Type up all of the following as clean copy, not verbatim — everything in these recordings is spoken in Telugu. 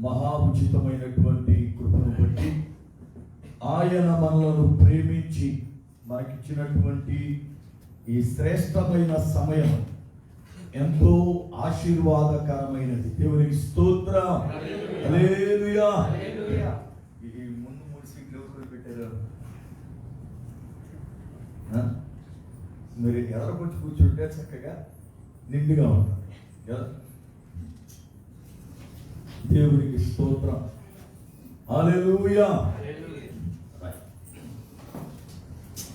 మహా ఉచితమైనటువంటి కృపను బట్టి ఆయన మనలను ప్రేమించి మనకిచ్చినటువంటి ఈ శ్రేష్టమైన సమయం ఎంతో ఆశీర్వాదకరమైనది. దేవునికి స్తోత్రం. హల్లెలూయా. ఈ ముందు 3 సీట్లు ఎవరు పెట్టారు? మీరు ఎదరకొచ్చి కూర్చుంటే చక్కగా నిండుగా ఉంటారు కదా. దేవునికి స్తోత్రం. హల్లెలూయా.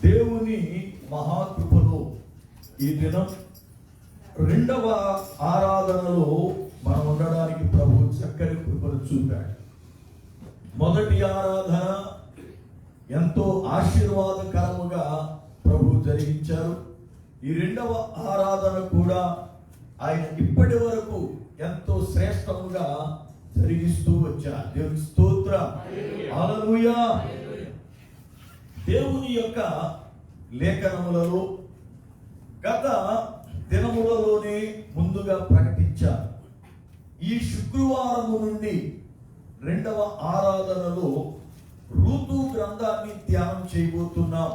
దేవుని మహాకృపలో ఈ దినం 2వ ఆరాధనలో మనం ఉండడానికి ప్రభు చక్కని కృపను చూపాడు. మొదటి ఆరాధన ఎంతో ఆశీర్వాదకరముగా ప్రభు జరిగించారు. ఈ 2వ ఆరాధన కూడా ఆయన ఇప్పటి వరకు ఎంతో శ్రేష్టముగా జరిగిస్తూ వచ్చారు. దేవుని స్తోత్రం. హల్లెలూయా. దేవుని యొక్క లేఖనములలో గత దినములలోనే ముందుగా ప్రకటించారు. ఈ శుక్రవారము నుండి 2వ ఆరాధనలో ఋతు గ్రంథాన్ని ధ్యానం చేయబోతున్నాం.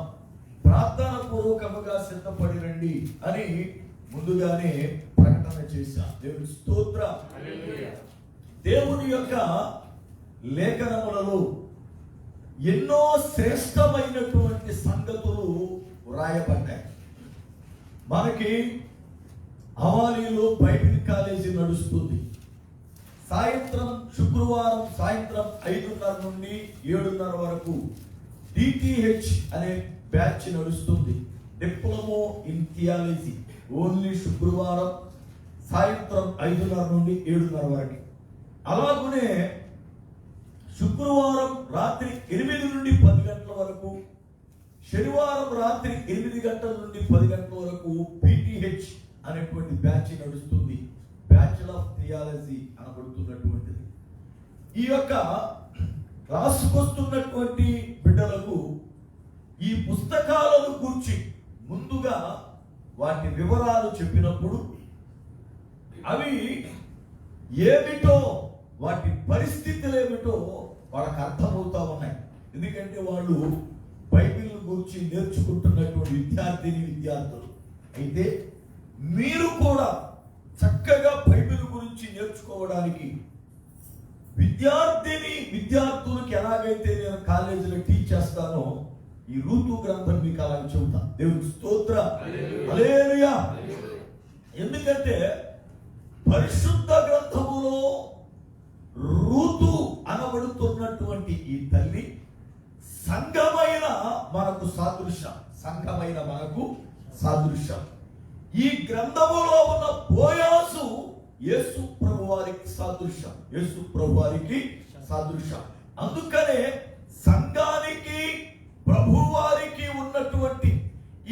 ప్రార్థన పూర్వకముగా సిద్ధపడి రండి అని ముందుగానే ప్రకటన చేశాం. దేవుని స్తోత్రం. దేవుని యొక్క లేఖనములలో ఎన్నో శ్రేష్టమైనటువంటి సంగతులు వ్రాయబడ్డాయి. మనకి హవాలీలో బైబిల్ కాలేజీ నడుస్తుంది. సాయంత్రం శుక్రవారం సాయంత్రం 5:30 నుండి 7:30 వరకు డిటిహెచ్ అనే బ్యాచ్ నడుస్తుంది. Diploma in theology. ఓన్లీ శుక్రవారం సాయంత్రం 5:30 నుండి 7:30 వరకు. అలాగనే శుక్రవారం రాత్రి 8 నుండి 10 గంటల వరకు, శనివారం రాత్రి 8 గంటల నుండి 10 గంటల వరకు పిటిహెచ్ అనేటువంటి బ్యాచ్ నడుస్తుంది. బ్యాచులర్ ఆఫ్ థియాలజీ అనబడుతున్నటువంటిది. ఈ యొక్క రాసుకొస్తున్నటువంటి బిడ్డలకు ఈ పుస్తకాలను గురించి ముందుగా వాటి వివరాలు చెప్పినప్పుడు అవి ఏమిటో, వాటి పరిస్థితులు ఏమిటో వాళ్ళకి అర్థమవుతా ఉన్నాయి. ఎందుకంటే వాళ్ళు బైబిల్ గురించి నేర్చుకుంటున్నటువంటి విద్యార్థులు. అయితే మీరు కూడా చక్కగా బైబిల్ గురించి నేర్చుకోవడానికి విద్యార్థులకు ఎలాగైతే నేను కాలేజీలో టీచ్ చేస్తానో ఈ ఋతు గ్రంథం మీకు అలాగే చెబుతా. దేవుని స్తోత్రం. హల్లెలూయా. ఎందుకంటే పరిశుద్ధ గ్రంథములో ఋతు అనబడుతున్నటువంటి ఈ తల్లి సంఘమైన మనకు సాదృశ్యం. ఈ గ్రంథములో ఉన్న బోయాసు యేసు ప్రభువారికి సాదృశ్యం. అందుకనే సంఘానికి ప్రభువారికి ఉన్నటువంటి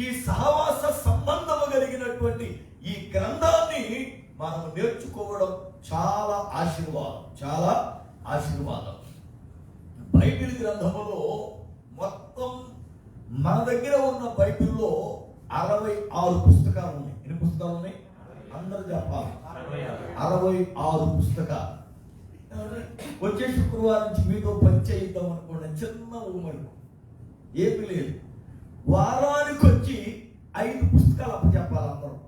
ఈ సహవాస సంబంధము కలిగినటువంటి ఈ గ్రంథాన్ని మనం నేర్చుకోవడం చాలా ఆశీర్వాదం. బైబిల్ గ్రంథములో మొత్తం మన దగ్గర ఉన్న బైబిల్లో 66 పుస్తకాలు ఉన్నాయి. ఎన్ని పుస్తకాలు ఉన్నాయి? అందరూ చెప్పాలి. 66 పుస్తకాలు. వచ్చే శుక్రవారం నుంచి మీతో పరిచయిద్దాం అనుకోండి. చిన్న ఊమరు ఏమి లేదు. వారానికి వచ్చి 5 పుస్తకాలు అప్పచెప్పాలి అందరూ.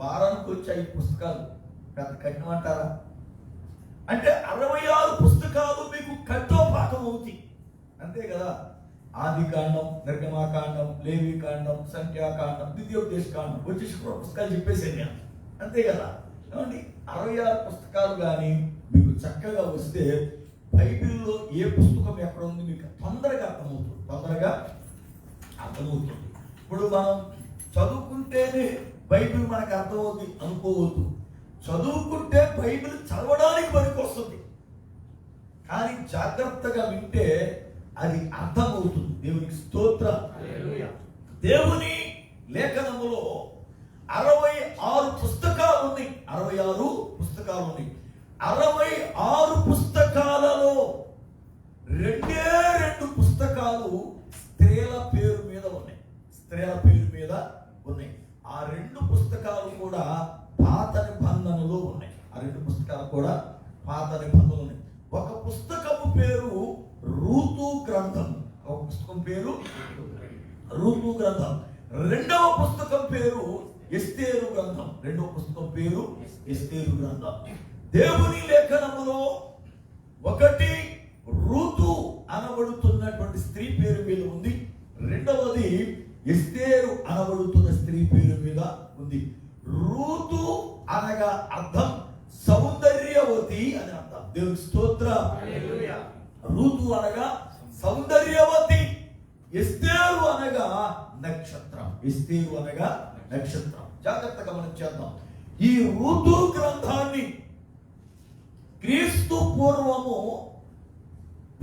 వారానికి వచ్చి 5 పుస్తకాలు పెద్ద కఠినం అంటారా? అంటే 66 పుస్తకాలు మీకు కట్టోపాఠం అవుతాయి. అంతే కదా. ఆదికాండం, నిర్గమాకాండం, లేవికాండం, సంఖ్యాకాండం, ద్వితీయోపదేశకాండం వచ్చి పుస్తకాలు చెప్పేసాను నేను. అంతే కదా. ఏమండి 66 పుస్తకాలు కానీ మీకు చక్కగా వస్తే బైబిల్లో ఏ పుస్తకం ఎక్కడ ఉంది మీకు తొందరగా అర్థమవుతుంది. ఇప్పుడు మనం చదువుకుంటేనే బైబిల్ మనకు అర్థమవుతుంది అనుకోవద్దు. చదువుకుంటే బైబిల్ చదవడానికి పనికి వస్తుంది, కానీ జాగ్రత్తగా వింటే అది అర్థమవుతుంది. దేవునికి స్తోత్రం. దేవుని లేఖనములో 66 పుస్తకాలు ఉన్నాయి. 66 పుస్తకాలలో 2 పుస్తకాలు స్త్రీల పేరు మీద ఉన్నాయి. ఆ 2 పుస్తకాలు కూడా పాత నిబంధనలో ఉన్నాయి. ఆ 2 పుస్తకాలు కూడా పాత నిబంధనలు. ఒక పుస్తకము పేరు రూతు గ్రంథం. ఒక పుస్తకం పేరు రూతు గ్రంథం. రెండవ పుస్తకం పేరు ఎస్తేరు గ్రంథం. రెండవ పుస్తకం పేరు ఎస్తేరు గ్రంథం. దేవుని లేఖనములో ఒకటి రూతు అనబడుతున్నటువంటి స్త్రీ పేరు మీద ఉంది. రెండవది ఎస్తేరు అనబడుతున్న స్త్రీ పేరు మీద ఉంది. రూతు అనగా అర్థం సౌందర్యవతి అని అర్థం. దేవుని స్తోత్రం. రూతు అనగా సౌందర్యవతి, ఎస్తేరు అనగా నక్షత్రం. ఎస్తేరు అనగా నక్షత్రం. జాగ్రత్తగా మనం చేద్దాం. ఈ రూతు గ్రంథాన్ని క్రీస్తు పూర్వము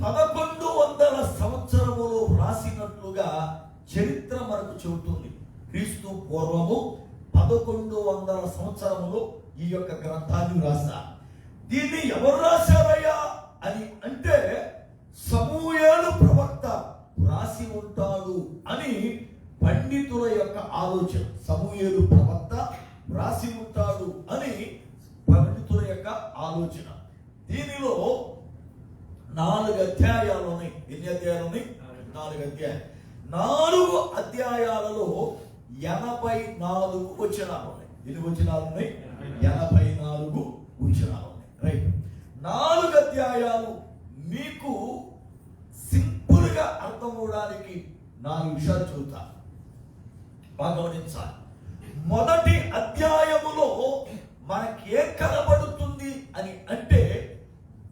1100 సంవత్సరములో రాసినట్లుగా చరిత్ర మనకు చెబుతుంది. క్రీస్తు పూర్వము 1100 సంవత్సరములో ఈ యొక్క గ్రంథాన్ని రాశారు. దీన్ని ఎవరు రాశారయ్యా అని అంటే సమూయేలు ప్రవక్త రాసి ఉంటాడు అని పండితుల యొక్క ఆలోచన. సమూయేలు ప్రవక్త రాసి ఉంటాడు అని పండితుల యొక్క ఆలోచన. దీనిలో 4 అధ్యాయాలు ఉన్నాయి. ఎన్ని అధ్యాయాలు ఉన్నాయి? 4 అధ్యాయాలు. 4 అధ్యాయాలలో 84 వచనాలు ఉన్నాయి. ఎన్ని వచనాలు ఉన్నాయి? 84 వచనాలు ఉన్నాయి. రైట్. 4 అధ్యాయాలు మీకు సింపుల్ గా అర్థం అవడానికి 4 విషయాలు చెబుతాను. బాగా గమనించాలి. మొదటి అధ్యాయములో మనకి ఏం కనబడుతుంది అని అంటే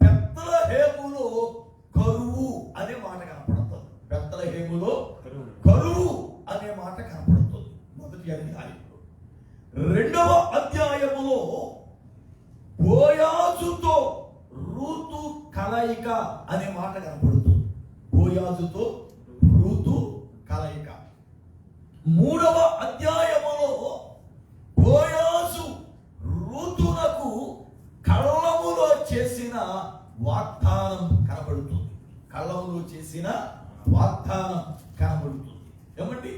బెత్లెహేములో కరువు అనే మాట కనపడుతుంది. బెత్లెహేములో కరువు అనే మాట కనపడుతుంది మొదటి అధ్యాయంలో. రెండవ అధ్యాయములో బోయాజుతో రూతు కలయిక అనే మాట కనపడుతుంది. బోయాజుతో రూతు కలయిక. మూడవ అధ్యాయములో బోయాజు రూతునకు కళ్ళములో చేసిన వాగ్దానం కనబడుతుంది. కళ్ళములో చేసిన వాగ్దానం కనబడుతుంది. ఏమండి?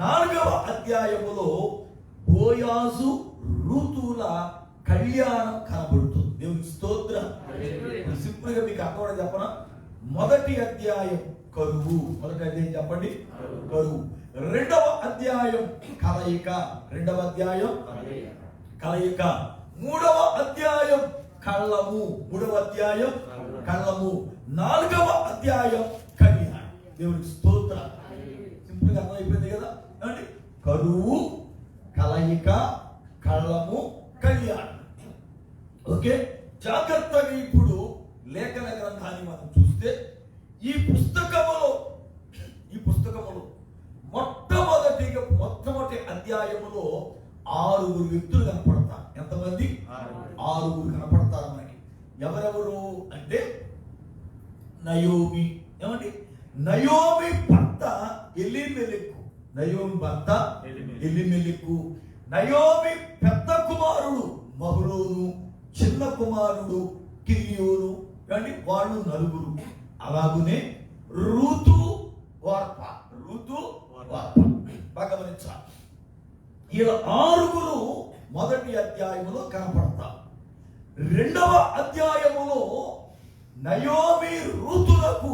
4వ అధ్యాయములో బోయాజు రూతుల కళ్యాణం కనబడుతుంది. దేవుని స్తోత్రం. సింపుల్ గా మీకు అర్థం చెప్పనా? మొదటి అధ్యాయం కరువు. మొదటి అధ్యాయం చెప్పండి, కరువు. రెండవ అధ్యాయం కలయిక. రెండవ అధ్యాయం కలయిక. మూడవ అధ్యాయం కళ్ళము. మూడవ అధ్యాయం కళ్ళము. 4వ అధ్యాయం కళ్యాణం. దేవునికి స్తోత్రం. సింపుల్ గా అర్థమైపోయింది కదా అండి? కరువు, కలయిక, కళ్ళము, కళ్యాణం. ఓకే, జాగ్రత్తగా ఇప్పుడు లేఖన గ్రంథాన్ని మనం చూస్తే ఈ పుస్తకములో మొట్టమొదటి అధ్యాయములో 6 వ్యక్తులు కనపడతారు. ఎంతమంది? 6 కనపడతారు మనకి. ఎవరెవరు అంటే నయోమి. ఏమండి? నయోమి భర్త ఎలీమెలెకు. నయోమి భర్త ఎలీమెలెకు. నయోమి పెద్ద కుమారుడు మహలోను, చిన్న కుమారుడు కిలియోను. కానీ వాళ్ళు 4. అలాగునే రూతు వార్ప. బాగా గమనించాలి. ఇలా 6 మొదటి అధ్యాయములో కనపడతారు. రెండవ అధ్యాయములో నయోమి రూతులకు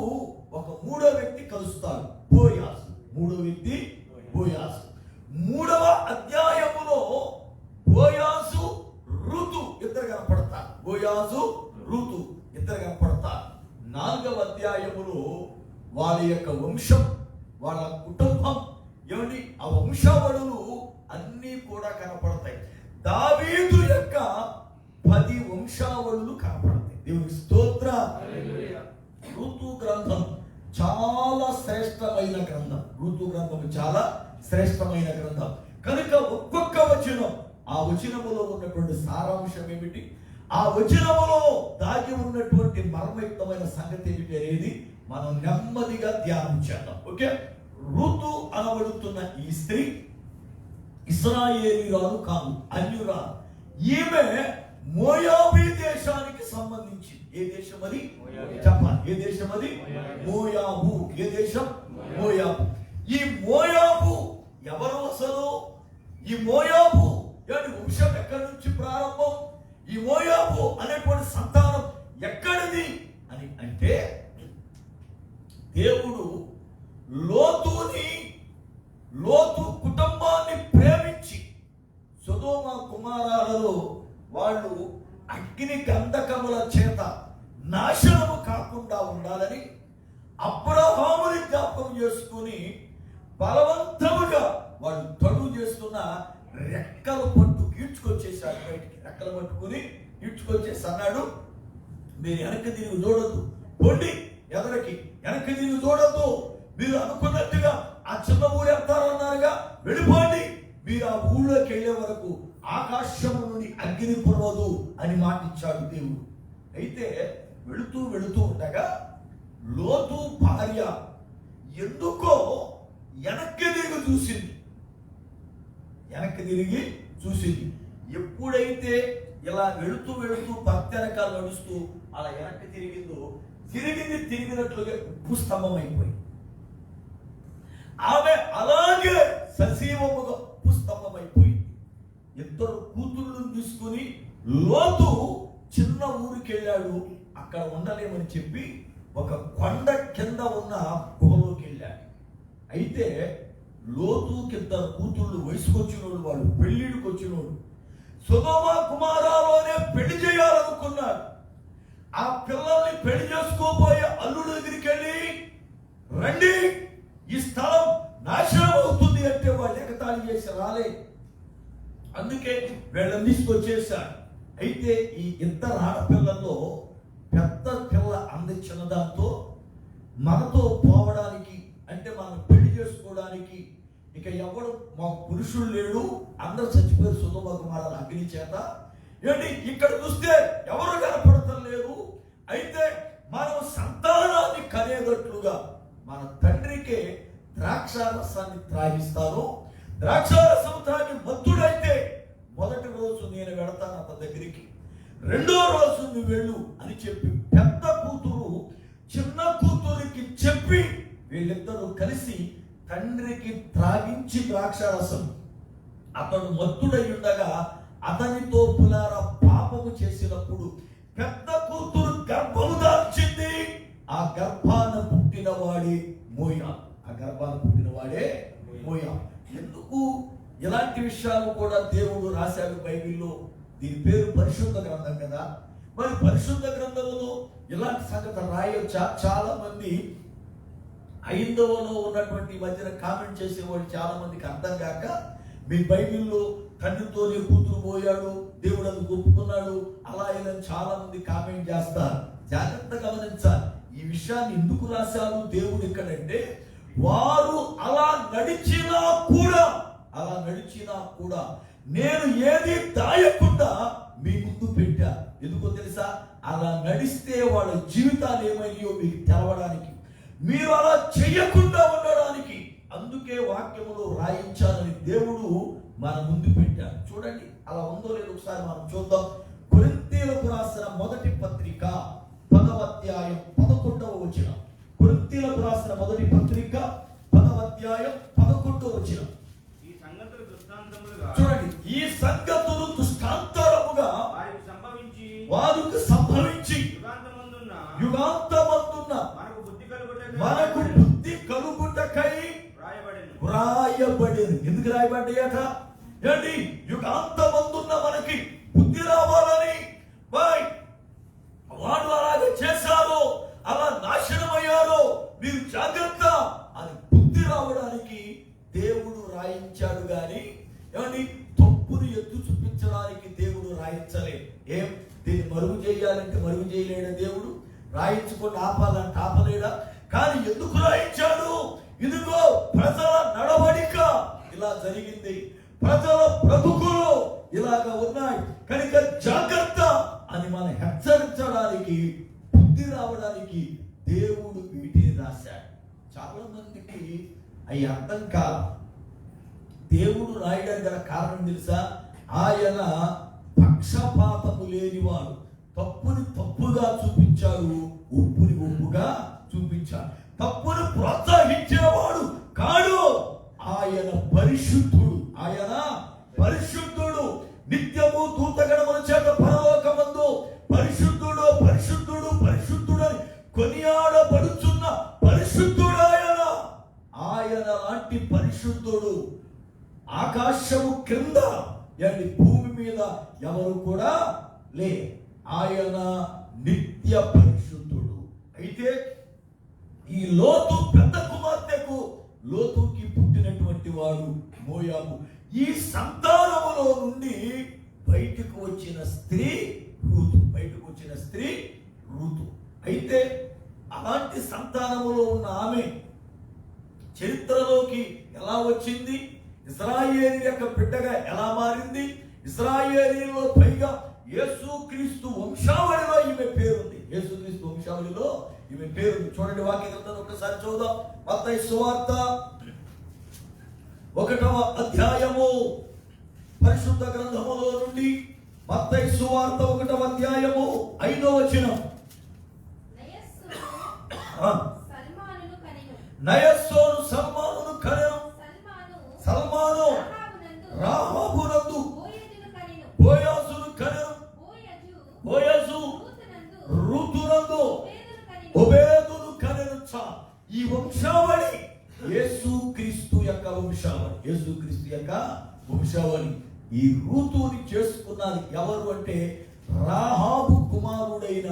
ఒక 3వ వ్యక్తి కలుస్తారు, బోయాజు. 3వ వ్యక్తి బోయాజు. 3వ అధ్యాయములో బోయాజు రూతు ఇద్దరు కనపడతారు. బోయాజు రూతు ఇద్దరు కనపడతారు. 4వ అధ్యాయములో వారి యొక్క వంశం, వాళ్ళ కుటుంబం, ఏమిటి ఆ వంశావళులు అన్నీ కూడా కనపడతాయి. దావీదు యొక్క 10 వంశావళులు కనపడతాయి. దేవుని స్తోత్రం. రూతు గ్రంథం చాలా శ్రేష్టమైన గ్రంథం. రూతు గ్రంథం చాలా శ్రేష్టమైన గ్రంథం కనుక ఒక్కొక్క వచనం, ఆ వచనములో ఉన్నటువంటి సారాంశం ఏమిటి, ఆ వచనములో దాగి ఉన్నటువంటి మర్మయుక్తమైన సంగతి ఏమిటి అనేది మనం నెమ్మదిగా ధ్యానం చేద్దాం. ఓకే, రూతు అనబడుతున్న ఈ స్త్రీ ఇశ్రాయేలీయురాలు కాదు, అన్యురాలు. ఈమె మోయాబీ దేశానికి సంబంధించి. ఏ దేశం అది చెప్పాలి? ఏ దేశం అది? మోయాబు. ఏ దేశం? మోయాబు. ఈ మోయాబు ఎవరు అసలు? ఈ మోయాబు వంశం ఎక్కడి నుంచి ప్రారంభం? ఈ మోయాబు అనేటువంటి సంతానం దేవుడు లోతు కుటుంబాన్ని ప్రేమించి సొదొమ కుమారాలలో వాళ్ళు అగ్ని గంధకముల చేత నాశనము కాకుండా ఉండాలని అబ్రహాముని జ్ఞాపకం చేసుకుని బలవంతముగా వాళ్ళు తడువు చేస్తున్న రెక్కలు పట్టు ఈడ్చుకొచ్చేసాడు బయటికి. రెక్కలు పట్టుకుని ఈడ్చుకొచ్చేసి అన్నాడు, మీరు వెనక్కి తిరిగి చూడొద్దు, పొండి ఎదరికి, వెనక్కి తిరిగి చూడొద్దు, మీరు అనుకున్నట్టుగా ఆ చిన్న ఊరు వెళ్తారన్నారుగా, వెళ్ళిపోండి, మీరు ఆ ఊళ్ళోకి వెళ్ళే వరకు ఆకాశం నుండి అగ్ని కురవదు అని మాటిచ్చాడు దేవుడు. అయితే వెళుతూ ఉండగా లోతు భార్య ఎందుకో వెనక్కి తిరిగి చూసింది. ఎప్పుడైతే ఇలా వెళుతూ భక్తి వెనకాల నడుస్తూ అలా వెనక్కి తిరిగినట్లుగా ఉప్పు స్తంభం అయిపోయింది. ఆమె అలాగే సజీవముగా ఉప్పు స్తంభం అయిపోయింది. ఇద్దరు కూతుళ్ళను తీసుకుని లోతు చిన్న ఊరికి వెళ్ళాడు. అక్కడ ఉండలేమని చెప్పి ఒక కొండ కింద ఉన్న గుహలోకి వెళ్ళాడు. అయితే లోతుకి ఇద్దరు కూతుళ్ళు వయసుకొచ్చినోడు, వాళ్ళు పెళ్లిడికి వచ్చినోడు. సొదొమ కుమారాలోనే పెళ్లి చేయాలనుకున్నాడు. ఆ పిల్లల్ని పెళ్లి చేసుకోబోయే అల్లుడు దగ్గరికి వెళ్ళి, రండి ఈ స్థలం నాశనం అవుతుంది అంటే వాళ్ళు ఎగతాళి చేసి రాలే. అందుకే వీళ్ళని తీసుకొచ్చేసాడు. అయితే ఈ ఇద్దరు ఆడపిల్లల్లో పెద్ద పిల్ల అంది చిన్నదాంతో మనతో పోవడానికి, అంటే మనం పెళ్లి చేసుకోవడానికి ఇక ఎవడు మా పురుషుడు లేడు, అందరూ చచ్చిపోయారు సొదొమ కుమారుల అగ్ని చేత. ఏంటి ఇక్కడ చూస్తే ఎవరు కనపడటం లేదు. అయితే మనం సంతానాన్ని కనేటట్లుగా మన తండ్రికి ద్రాక్షారసాన్ని త్రాగిస్తాను, ద్రాక్షారసం త్రాగి మత్తుడైతే మొదటి రోజు నేను వెళతాను అతని దగ్గరికి, రెండో రోజు నువ్వు వెళ్ళు అని చెప్పి పెద్ద కూతురు చిన్న కూతురికి చెప్పి వీళ్ళిద్దరూ కలిసి తండ్రికి త్రాగించి ద్రాక్షారసం, అతడు మత్తుడై ఉండగా అతనితో పులార పాపము చేసినప్పుడు పెద్ద కూతురు గర్భము దాల్చింది. ఆ గర్భాన పుట్టినవాడే మోయా. ఎందుకు ఇలాంటి విషయాలు కూడా దేవుడు రాశాడు బైబిల్లో. దీని పేరు పరిశుద్ధ గ్రంథం కదా. మరి పరిశుద్ధ గ్రంథంలో ఇలాంటి సంగతి రాయొచ్చా? చాలా మంది ఐదవలో ఉన్నటువంటి మధ్యన కామెంట్ చేసేవాళ్ళు చాలా మందికి అర్థం కాక, మీ బైబిల్లో తండ్రితోనే కూతురు పోయాడు, దేవుడు అది ఒప్పుకున్నాడు, అలా ఇలా చాలా మంది కామెంట్ చేస్తారు. జాగ్రత్త గమనించాలి. ఈ విషయాన్ని ఎందుకు రాశారు దేవుడు ఇక్కడంటే, వారు అలా నడిచినా కూడా నేను ఏది దాయకుండా మీ ముందు పెట్టా. ఎందుకో తెలుసా? అలా నడిస్తే వాళ్ళ జీవితాలు ఏమైనాయో మీకు తెలవడానికి, మీరు అలా చెయ్యకుండా ఉండడానికి. అందుకే వాక్యములో రాయించాలని దేవుడు మన ముందు పెట్టాడు. చూడండి అలా ఉందో లేదో ఒకసారి మనం చూద్దాం. కొరింథీయులకు రాసిన మొదటి పత్రిక 10వ అధ్యాయం 11వ వచనం. కొరింథీయులకు రాసిన మొదటి పత్రిక 10వ అధ్యాయం 11వ వచనం. చూడండి, ఈ సంగతులు దృష్టాంతరముగా వారికి సంభవించి యుగాంతమందున్న మనకు బుద్ధి కలుగుటకై వ్రాయబడిన. ఎందుకు రాయబడ్డాయట? ఏంటి? యుగాంతమందున్న మనకి బుద్ధి రావాలని. వాడు అలాగే చేశారో, అలా నాశనమయ్యారో, మీరు జాగ్రత్త అని బుద్ధి రావడానికి దేవుడు రాయించాడు. గాని ఏమండి, తప్పును ఎత్తు చూపించడానికి దేవుడు రాయించలే. దీన్ని మరుగు చేయాలంటే మరుగు చేయలేడా దేవుడు? రాయించుకొని ఆపాలంటే ఆపలేడా? కానీ ఎందుకు రాయించాడు? ఇదిగో ప్రజల నడవడిక ఇలా జరిగింది, ప్రజల బ్రతుకులు ఇలాగ ఉన్నాయి కనుక జాగ్రత్త అని మనం హెచ్చరించడానికి, బుద్ధి రావడానికి దేవుడు వీటిని రాశాడు. చాలా మందికి అవి అర్థం కాదు. దేవుడు రాయడానికి గల కారణం తెలుసా? ఆయన పక్షపాతము లేనివాడు. తప్పుని తప్పుగా చూపించాడు, ఒప్పుని ఒప్పుగా చూపించాడు. తప్పును ప్రోత్సహించేవాడు కాడు. ఆయన పరిశుద్ధుడు. నిత్యము దూతగణముల చేత పరలోకమందు పరిశుద్ధుడు అని కొనియాడబడుచున్న పరిశుద్ధ అలాంటి పరిశుద్ధుడు ఆకాశము క్రింద భూమి మీద ఎవరు కూడా లే. ఆయన నిత్య పరిశుద్ధుడు. అయితే ఈ లోతు పెద్ద కుమార్తెకు, లోతుకి పుట్టినటువంటి వాడు మోయాబు. ఈ సంతానములో నుండి బయటకు వచ్చిన స్త్రీ రూతు. బయటకు వచ్చిన స్త్రీ రూతు. అయితే అలాంటి సంతానములో ఉన్న ఆమె చరిత్రలోకి ఎలా వచ్చింది, ఇశ్రాయేలు యొక్క బిడ్డగా ఎలా మారింది, ఇశ్రాయేలీలో పైగా యేసుక్రీస్తు వంశావళిలో ఈమె పేరుంది. యేసుక్రీస్తు వంశావళిలో ఈమె పేరుంది. చూడండి, వాక్య గ్రంథం ఒకసారి చూద్దాం. మత్తయి సువార్త 1వ అధ్యాయము, పరిశుద్ధ గ్రంథములో నుండి మత్తయి సువార్త 1వ అధ్యాయము 5వ వచనం. నయస్సోను సల్మానును కనెను. సల్మాను రాహాబునందు బోయాజును కనెను. బోయజు రూతునందు ఓబేదును కనెను. ఈ వంశావళి యేసుక్రీస్తు యొక్క వంశావళి. యేసుక్రీస్తు యొక్క వంశావళి. ఈ రూతుని చేసుకున్నది ఎవరు అంటే రాహాబు కుమారుడైన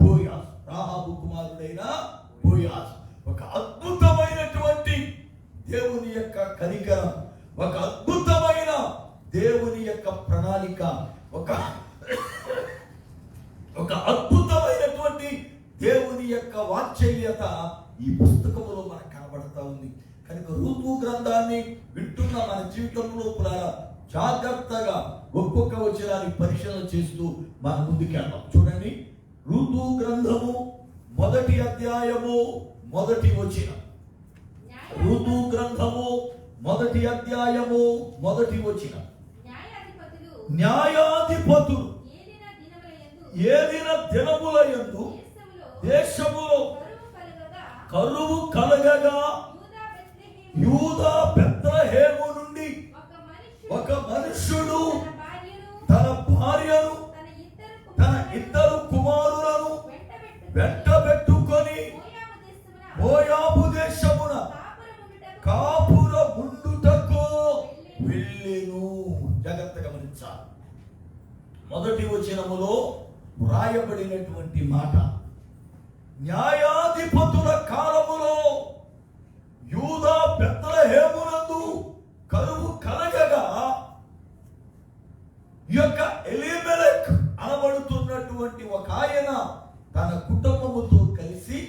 బోయాజు. రాహాబు కుమారుడైన బోయాజు. ఒక అద్భుతమైనటువంటి దేవుని యొక్క కనికరం, ఒక అద్భుతమైన దేవుని యొక్క ప్రణాళిక, ఒక అద్భుతమైనటువంటి దేవుని యొక్క వాత్సల్యత ఈ పుస్తకంలో మనకు కనబడతా ఉంది. కనుక రూతు గ్రంథాన్ని వింటున్న మన జీవితంలో జాగ్రత్తగా ఒక్కొక్క వచనాన్ని పరిశీలన చేస్తూ మన ముందుకెళ్దాం. చూడండి, రూతు గ్రంథము 1వ అధ్యాయము 1వ వచనం. రూతు గ్రంథము 1వ అధ్యాయము 1వ వచనం. న్యాయాధిపతులు ఏదిన దినములయందు దేశములో కరువు కలగగా యూదా బెత్లెహేము నుండి ఒక మనుష్యుడు తన భార్యను తన ఇద్దరు కుమారులను వెంటబెట్టుకొని మోయాబు దేశమున కాపురముండుటకు వెళ్ళెను. జాగ్రత్తగా గమనించాలి. 1వ వచనములో వ్రాయబడినటువంటి మాట, న్యాయాధిపతుల కాలములో యూదా బెత్లెహేమునందు కరువు కలగగా ఈ యొక్క ఎలీమెలెక్ అనబడుతున్నటువంటి ఒక ఆయన తన కుటుంబముతో కలిసి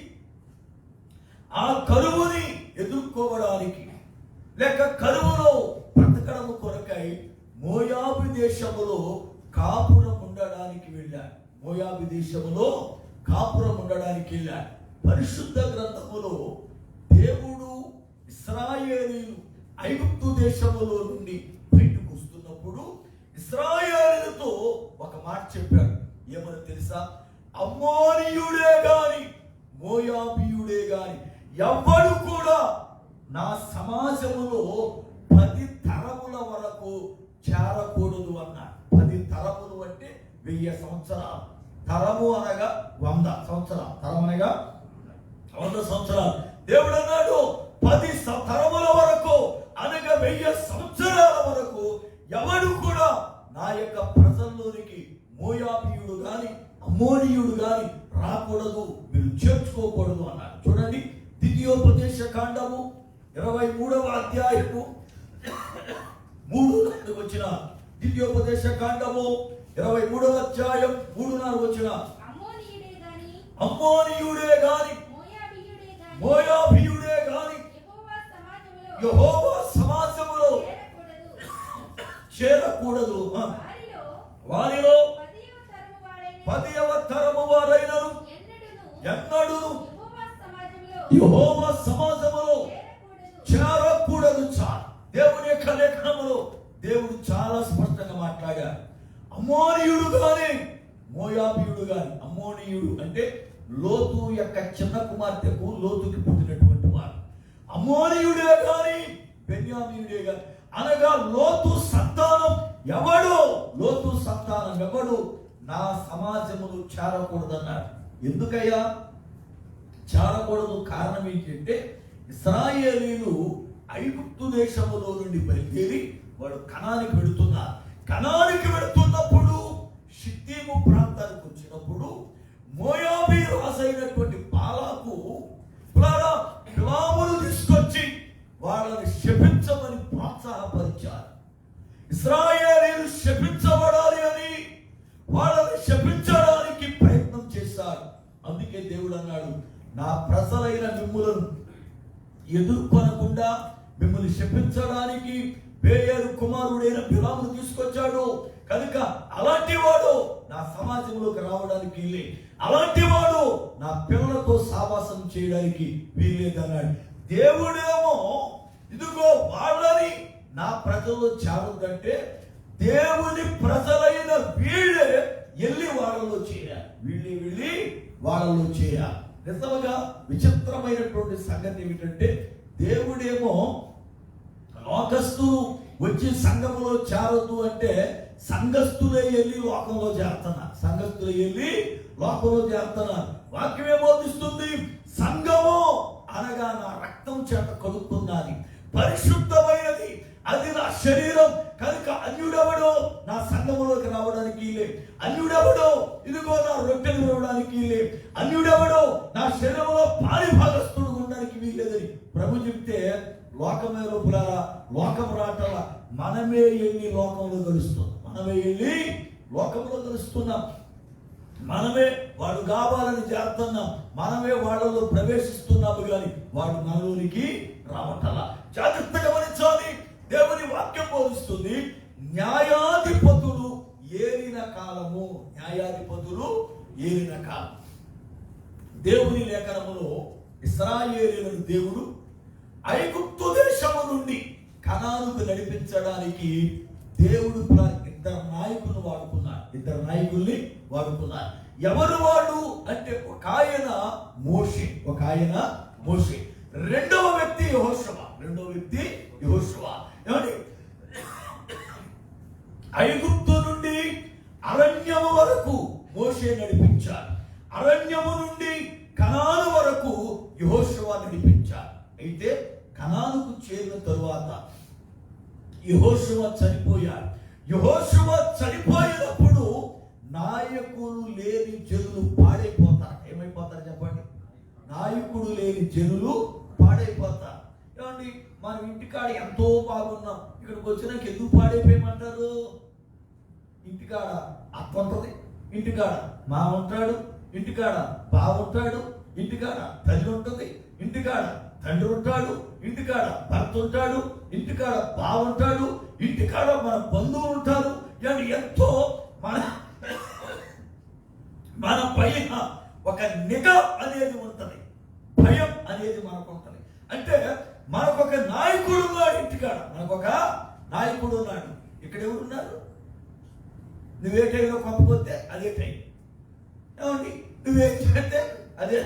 ఆ కరువుని ఎదుర్కోవడానికి లేక కరువులో బ్రతకడం కొరకై మోయాబు దేశములో కాపురం ఉండడానికి వెళ్ళాడు. మోయాబు దేశములో కాపురం ఉండడానికి వెళ్ళాడు. పరిశుద్ధ గ్రంథములో దేవుడు ఇశ్రాయేలీయులు ఐగుప్తు దేశములో నుండి బయటకు వస్తున్నప్పుడు ఇశ్రాయేలీయులతో ఒక మాట చెప్పాడు. ఏమని తెలుసా? అమ్మోనీయుడే గాని మోయాబీయుడే గాని ఎవ్వడు కూడా నా సమాజములో 10 తరముల వరకు చేరకూడదు అన్నాడు. 10 తరములు అంటే 1000 సంవత్సరాలు. తరము అనగా 100 సంవత్సరాలు. తరం అనగా 100 సంవత్సరాలు. దేవుడు అన్నాడు 10 తరముల వరకు అనగా 1000 సంవత్సరాల వరకు ఎవడు కూడా నా యొక్క ప్రజల్లోనికి మోయాబీయుడు గాని అమ్మోనీయుడు గాని రాకూడదు, మీరు చేర్చుకోకూడదు అన్నాడు. చూడండి, ద్వితీయోపదేశ కాండము 23వ అధ్యాయము 3 వచ్చిన ద్వితీయోపదేశ కాండము 23వ అధ్యాయం 3 వచ్చిన అమ్మోనీయుడే గాని మోయాబీయుడే గాని యెహోవా సమాజములో చేరకూడదు. వారిలో 10వ తరము వారైనను ఎన్నడూను యెహోవా సమాజములో చేరకూడదు. దేవుని యొక్క లేఖనములో దేవుడు చాలా స్పష్టంగా మాట్లాడారు. అమ్మోనీయుడు గాని మోయాబీయుడు గాని. అమ్మోనీయుడు అంటే లోతు యొక్క చిన్న కుమార్తెకు లోతుకి పుట్టినటువంటి వాడు. అమ్మోనీయుడే గాని బెన్యామీనుడే గాని అనగా లోతు సంతానం ఎవడు, లోతు సంతానం ఎవడు నా సమాజములు చేరకూడదన్నాడు. ఎందుకయ్యా చేరకూడదు? కారణం ఏంటంటే ఇశ్రాయేలీయులు ఐగుప్తు దేశములో నుండి బయలుదేరి వాడు కనానికి వెళుతున్నారు. కనానికి వెళుతున్నప్పుడు షిత్తీము ప్రాంతానికి వచ్చినప్పుడు మోయాబీ రాజైనటువంటి బాలాకు బిలామును తీసుకొచ్చి వాళ్ళని శపించమని ప్రోత్సాహపరిచారు. ఇశ్రాయేలీయులు శపించబడాలి అని వాళ్ళని శపించడానికి ప్రయత్నం చేశారు. అందుకే దేవుడు అన్నాడు, నా ప్రజలైన మిమ్ములను ఎదుర్కొనకుండా మిమ్మల్ని శపించడానికి బేయేరు కుమారుడైన బిలామును తీసుకొచ్చాడు. కనుక అలాంటి వాడు నా సమాజంలోకి రావడానికి వీలే, అలాంటి వాడు నా పిల్లలతో సావాసం చేయడానికి వీల్లేదన్నాడు. దేవుడేమో ఇదిగో వాళ్ళని నా ప్రజల్లో చేరదంటే దేవుని ప్రజలైన వీళ్ళే వెళ్ళి వాళ్ళలో చేరారు. వెళ్ళి వాళ్ళలో చేరారు. నిజంగా విచిత్రమైనటువంటి సంగతి ఏమిటంటే దేవుడేమో లోకస్తులు వచ్చి సంఘములో చేరదు అంటే సంఘస్థులే వెళ్ళి లోకంలో చేరుతున్నారు. సంఘస్థులే వెళ్ళి లోకంలో చేరుతున్నారు. వాక్యం ఏమోదిస్తుంది? సంఘము అనగా నా రక్తం చేత కలుపుతున్నది, పరిశుద్ధమైనది, అది నా శరీరం. కనుక అన్యుడెవడో నా సంఘములోకి రావడానికి లే, అన్యుడెవడో ఇదిగో నా రొట్టెలు ఇవ్వడానికి లే, అన్యుడెవడో నా శరీరంలో పారిభాగస్తుడు ఉండడానికి వీల్లేదని ప్రభు చెప్తే లోకమే లోపల లోకం రాటల మనమే వెళ్ళి లోకంలో కలుస్తున్నాం. మనమే వెళ్ళి లోకంలో కలుస్తున్నాం. మనమే వాడు కావాలని చేస్తున్నాం. మనమే వాళ్ళలో ప్రవేశిస్తున్నాము కానీ వాడు మనలోనికి రావటల. జాగ్రత్తగా గమనించాలి. దేవుని వాక్యం బోధిస్తుంది, న్యాయాధిపతులు ఏలిన కాలము. న్యాయాధిపతులు ఏలిన కాలం. దేవుని లేఖనములో ఇశ్రాయేలీయులను దేవుడు ఐగుప్తు దేశము నుండి కనానుకు నడిపించడానికి దేవుడు ఇద్దరు నాయకులను వాడుకున్నాడు. ఇద్దరు నాయకుల్ని వాడుకున్నారు. ఎవరు వాడు అంటే ఒక ఆయన మోషే, రెండవ వ్యక్తి యెహోషువ. ఏమండి? ఐగుప్తు నుండి అరణ్యము వరకు మోషే నడిపించారు. అరణ్యము నుండి కనాను వరకు యెహోషువ నడిపించారు. అయితే కనానుకు చేరిన తరువాత యెహోషువ చనిపోయాడు. యెహోషువ చనిపోయినప్పుడు నాయకులు లేని జనులు పాడైపోతారు. ఏమైపోతారు చెప్పండి? నాయకుడు లేని జనులు పాడైపోతారు. ఏమండి? మనం ఇంటికాడ ఎంతో బాగున్నాం, ఇక్కడికి వచ్చినాక ఎందుకు పాడైపోయమంటారు? ఇంటికాడ అత్త ఉంటుంది, ఇంటికాడ మా ఉంటాడు, ఇంటికాడ బావ ఉంటాడు, ఇంటికాడ తల్లి ఉంటుంది, ఇంటికాడ తండ్రి ఉంటాడు, ఇంటికాడ భర్త ఉంటాడు, ఇంటికాడ బావ ఉంటాడు, ఇంటికాడ మన బంధువులు ఉంటారు. ఎంతో మన పైన ఒక నిఘా అనేది ఉంటుంది, భయం అనేది మనకు ఉంటుంది. అంటే మనకొక నాయకుడు ఉన్నాడు ఇంటికాడ, మనకొక నాయకుడు ఉన్నాడు. ఇక్కడ ఎవరున్నారు? నువ్వే టైంలో పంపకపోతే అదే టైం, ఏమండి? నువ్వేం చేస్తే అదే,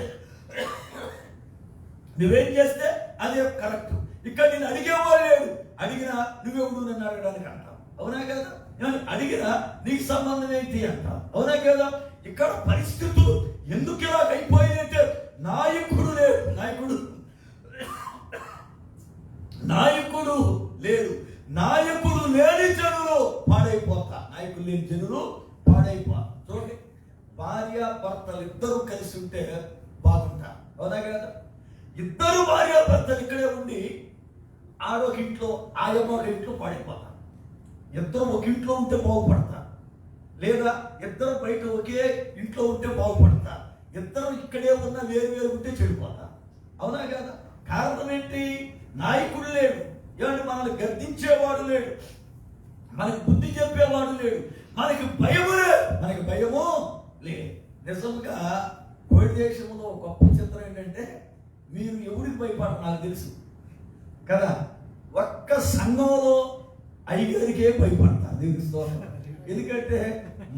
నువ్వేం చేస్తే అదే కరెక్ట్. ఇక్కడ నేను అడిగేవాడు లేడు, అడిగినా నువ్వెవడు నన్ను అడగడానికి అంటావు. అవునా కదా? అడిగినా నీకు సంబంధం ఏంటి అంటావు. అవునా కదా? ఇక్కడ పరిస్థితులు ఎందుకు ఇలా అయిపోయినట్టే నాయకుడు లేడు, నాయకుడు లేడు. నాయకుడు లేని జనులు పాడైపోతా. నాయకుడు లేని జనులు పాడైపోతా. చూడండి, భార్య భర్తలు ఇద్దరు కలిసి ఉంటే బాగుంటారు. అవునా కదా? ఇద్దరు భార్య భర్తలు ఇక్కడే ఉండి ఆడొక ఇంట్లో ఆయమ్మ ఒక ఇంట్లో పాడైపోతారు. ఇద్దరు ఒక ఇంట్లో ఉంటే బాగుపడతారు, లేదా ఇద్దరు బయట ఒకే ఇంట్లో ఉంటే బాగుపడతారు. ఇద్దరు ఇక్కడే ఉన్న వేరు ఉంటే చెడిపోతారు. అవునా కదా? కారణం ఏంటి? నాయకుడు లేడు. ఏమంటే మనల్ని గద్దించేవాడు లేడు, మనకి బుద్ధి చెప్పేవాడు లేడు, మనకి భయము లేదు. నిజంగా కోడి దేశంలో గొప్ప చిత్రం ఏంటంటే, మీరు ఎవరికి భయపడరు నాకు తెలుసు కదా. ఒక్క సంఘంలో అయ్యగారికే భయపడతారు. ఎందుకంటే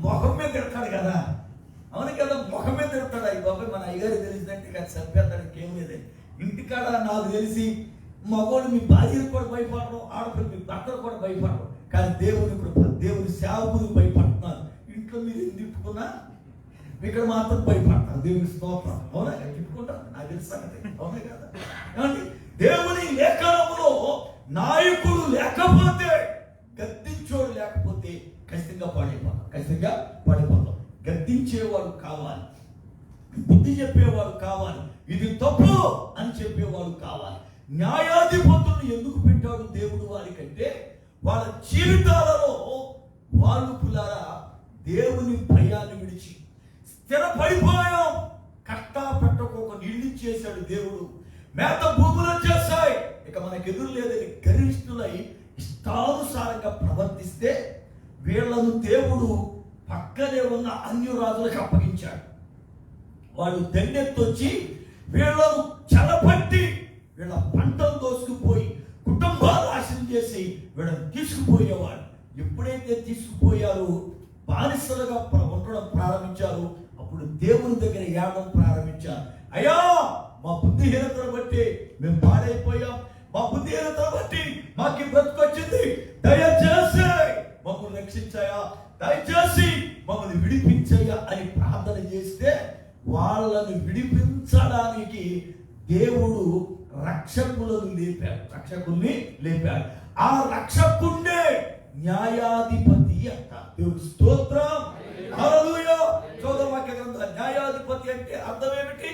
ముఖం మీద తిడతాడు కదా. అవును కదా? ముఖం మీద తిడతాడు. అయ్యి బాబాయ్ మన అయ్యగారికి తెలిసిందంటే కదా చంపేస్తాడు. ఏం లేదండి. ఇంటికాడ నాకు తెలిసి మగవాళ్ళు మీ భార్యలు కూడా భయపడరు, ఆడపిల్లలు మీ భర్తలు కూడా భయపడరు. కానీ దేవుని కృప, దేవుని సేవకులకు భయపడుతున్నారు. ఇంట్లో మీరు ఎందుకు తిప్పుకున్నా ఇక్కడ మాత్రం భయపడతారు. దేవుని స్తోత్రం. అవునా? తిప్పుకుంటారు. నాకు తెలుసు సంగతి. అవునా కదా? ఏమండి? దేవుని లేఖనములో ఖచ్చితంగా పడిపోతాం. గద్దించేవాడు కావాలి, బుద్ధి చెప్పేవాడు కావాలి, ఇది తప్పు అని చెప్పేవాడు కావాలి. న్యాయాధిపతులను ఎందుకు పెట్టాడు దేవుడు వారికంటే వాళ్ళ జీవితాలలో వాళ్ళు పులారా దేవుని భయాన్ని విడిచి స్థిరపడిపోయాం. కట్టా పెట్టకోక నీళ్ళు చేశాడు దేవుడు, మేత భూములు వచ్చేస్తాయి, ఇక మనకు ఎదురు లేదని గరిష్ఠులై ఇష్టానుసారంగా ప్రవర్తిస్తే వీళ్లను దేవుడు పక్కనే ఉన్న అన్యరాజులకు అప్పగించాడు. వాళ్ళు దండెత్తొచ్చి వీళ్లను చెలపట్టి వీళ్ళ పంటలు దోసుకుపోయి కుటుంబాలు నాశనం చేసి వీళ్ళని తీసుకుపోయేవాడు. ఎప్పుడైతే తీసుకుపోయారో బానిసలుగా ఉండడం ప్రారంభించారు, అప్పుడు దేవుని దగ్గర ఏడడం ప్రారంభించారు. అయ్యా మా బుద్ధిహీనతను బట్టి మేము పాడైపోయాం, మా బుద్ధిహీనతను బట్టి మాకు బ్రతుకొచ్చింది, దయచేసి మమ్మల్ని రక్షించాయా, దయచేసి మమ్మల్ని విడిపించాయా అని ప్రార్థన చేస్తే వాళ్ళని విడిపించడానికి దేవుడు రక్షకుల్ని లేపాడు. ఆ రక్షకున్నే న్యాయాధిపతి అంట. దేవుడి స్తోత్రం, హల్లెలూయా. చౌదవాక్య గ్రంథం న్యాయాధిపతి అంటే అర్థం ఏమిటి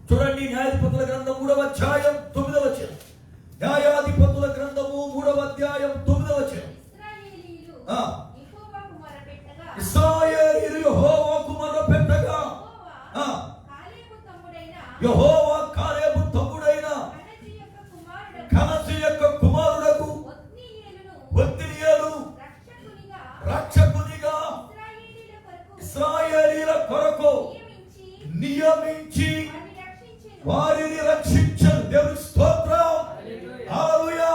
చూడండి. న్యాయాధిపతుల గ్రంథం 3వ అధ్యాయం 9వ వచనం. న్యాయాధిపతుల గ్రంథము 3వ అధ్యాయం 9వ వచనం. ఇశ్రాయేలీయులు యెహోవాకు మొరపెట్టగా యెహోవా కాలేబు తమ్ముడైన కనజు యొక్క కుమారుడకు ఒత్నియేలును రక్షకునిగా ఇశ్రాయేలీయుల కొరకు నియమించి వారిని రక్షించను. దేవుని స్తోత్రం, హల్లెలూయా.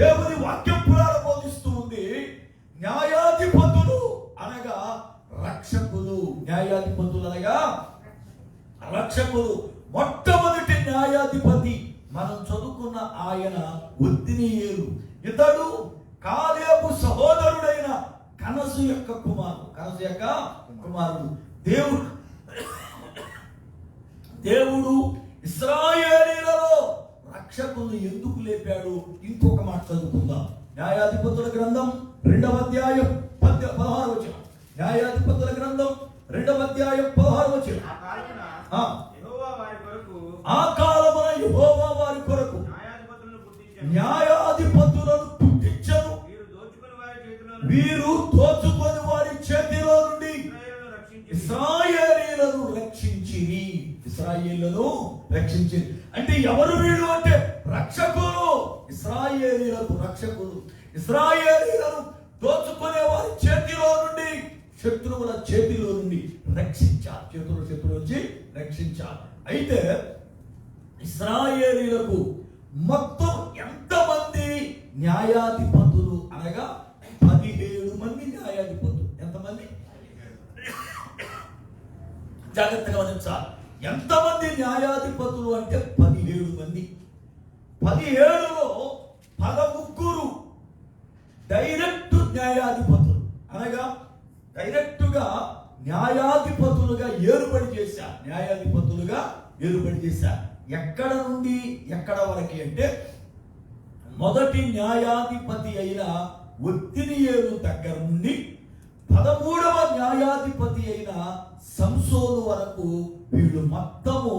దేవుని వాక్యం ప్రారంభిస్తూ ఉంది. న్యాయాధిపతులు అనగా రక్షకులు, న్యాయాధిపతులు అనగా రక్షకులు. మొట్టమొదటి న్యాయాధిపతి మనం చదువుకున్న ఆయన ఒత్నియేలు. ఇతడు కాలేబు సహోదరుడైన కనజు యొక్క కుమారుడు. దేవుడు ఇశ్రాయేలీయులలో రక్షకులను ఎందుకు లేపాడు? ఇంకొక మాట చదువుకుందాం. న్యాయాధిపతుల గ్రంథం 2వ అధ్యాయం 16వ వచనం. న్యాయాధిపతుల గ్రంథం 2వ అధ్యాయం 16వ వచనం. ఆ కాలమున యెహోవా వారి కొరకు న్యాయాధిపతులను పుట్టించెను. వీరు దోచుకొని వారి చేతిలో నుండి ఇశ్రాయేలీయులను రక్షించిరి. అంటే ఎవరు వీళ్ళు అంటే రక్షకులు. ఇశ్రాయేలీయులకు రక్షకులు. ఇశ్రాయేలీయులను దోచుకునే వారి చేతిలో నుండి, శత్రువుల చేతిలో నుండి రక్షించారు. శత్రువుల నుంచి రక్షించారు. అయితే ఇశ్రాయేలీయులకు మొత్తం ఎంతమంది న్యాయాధిపతులు అనగా 17 మంది న్యాయాధిపతులు. ఎంతమంది? జాగ్రత్తగా గమనించాలి. ఎంతమంది న్యాయాధిపతులు అంటే 17 మంది. 17లో 13 డైరెక్ట్ న్యాయాధిపతులు అనగా డైరెక్టుగా న్యాయాధిపతులుగా ఏర్పడి చేశారు. ఎక్కడ నుండి ఎక్కడ వరకు అంటే మొదటి న్యాయాధిపతి అయిన ఒత్నియేలు దగ్గర నుండి 13వ న్యాయాధిపతి అయిన సంసోను వరకు వీళ్ళు మొత్తము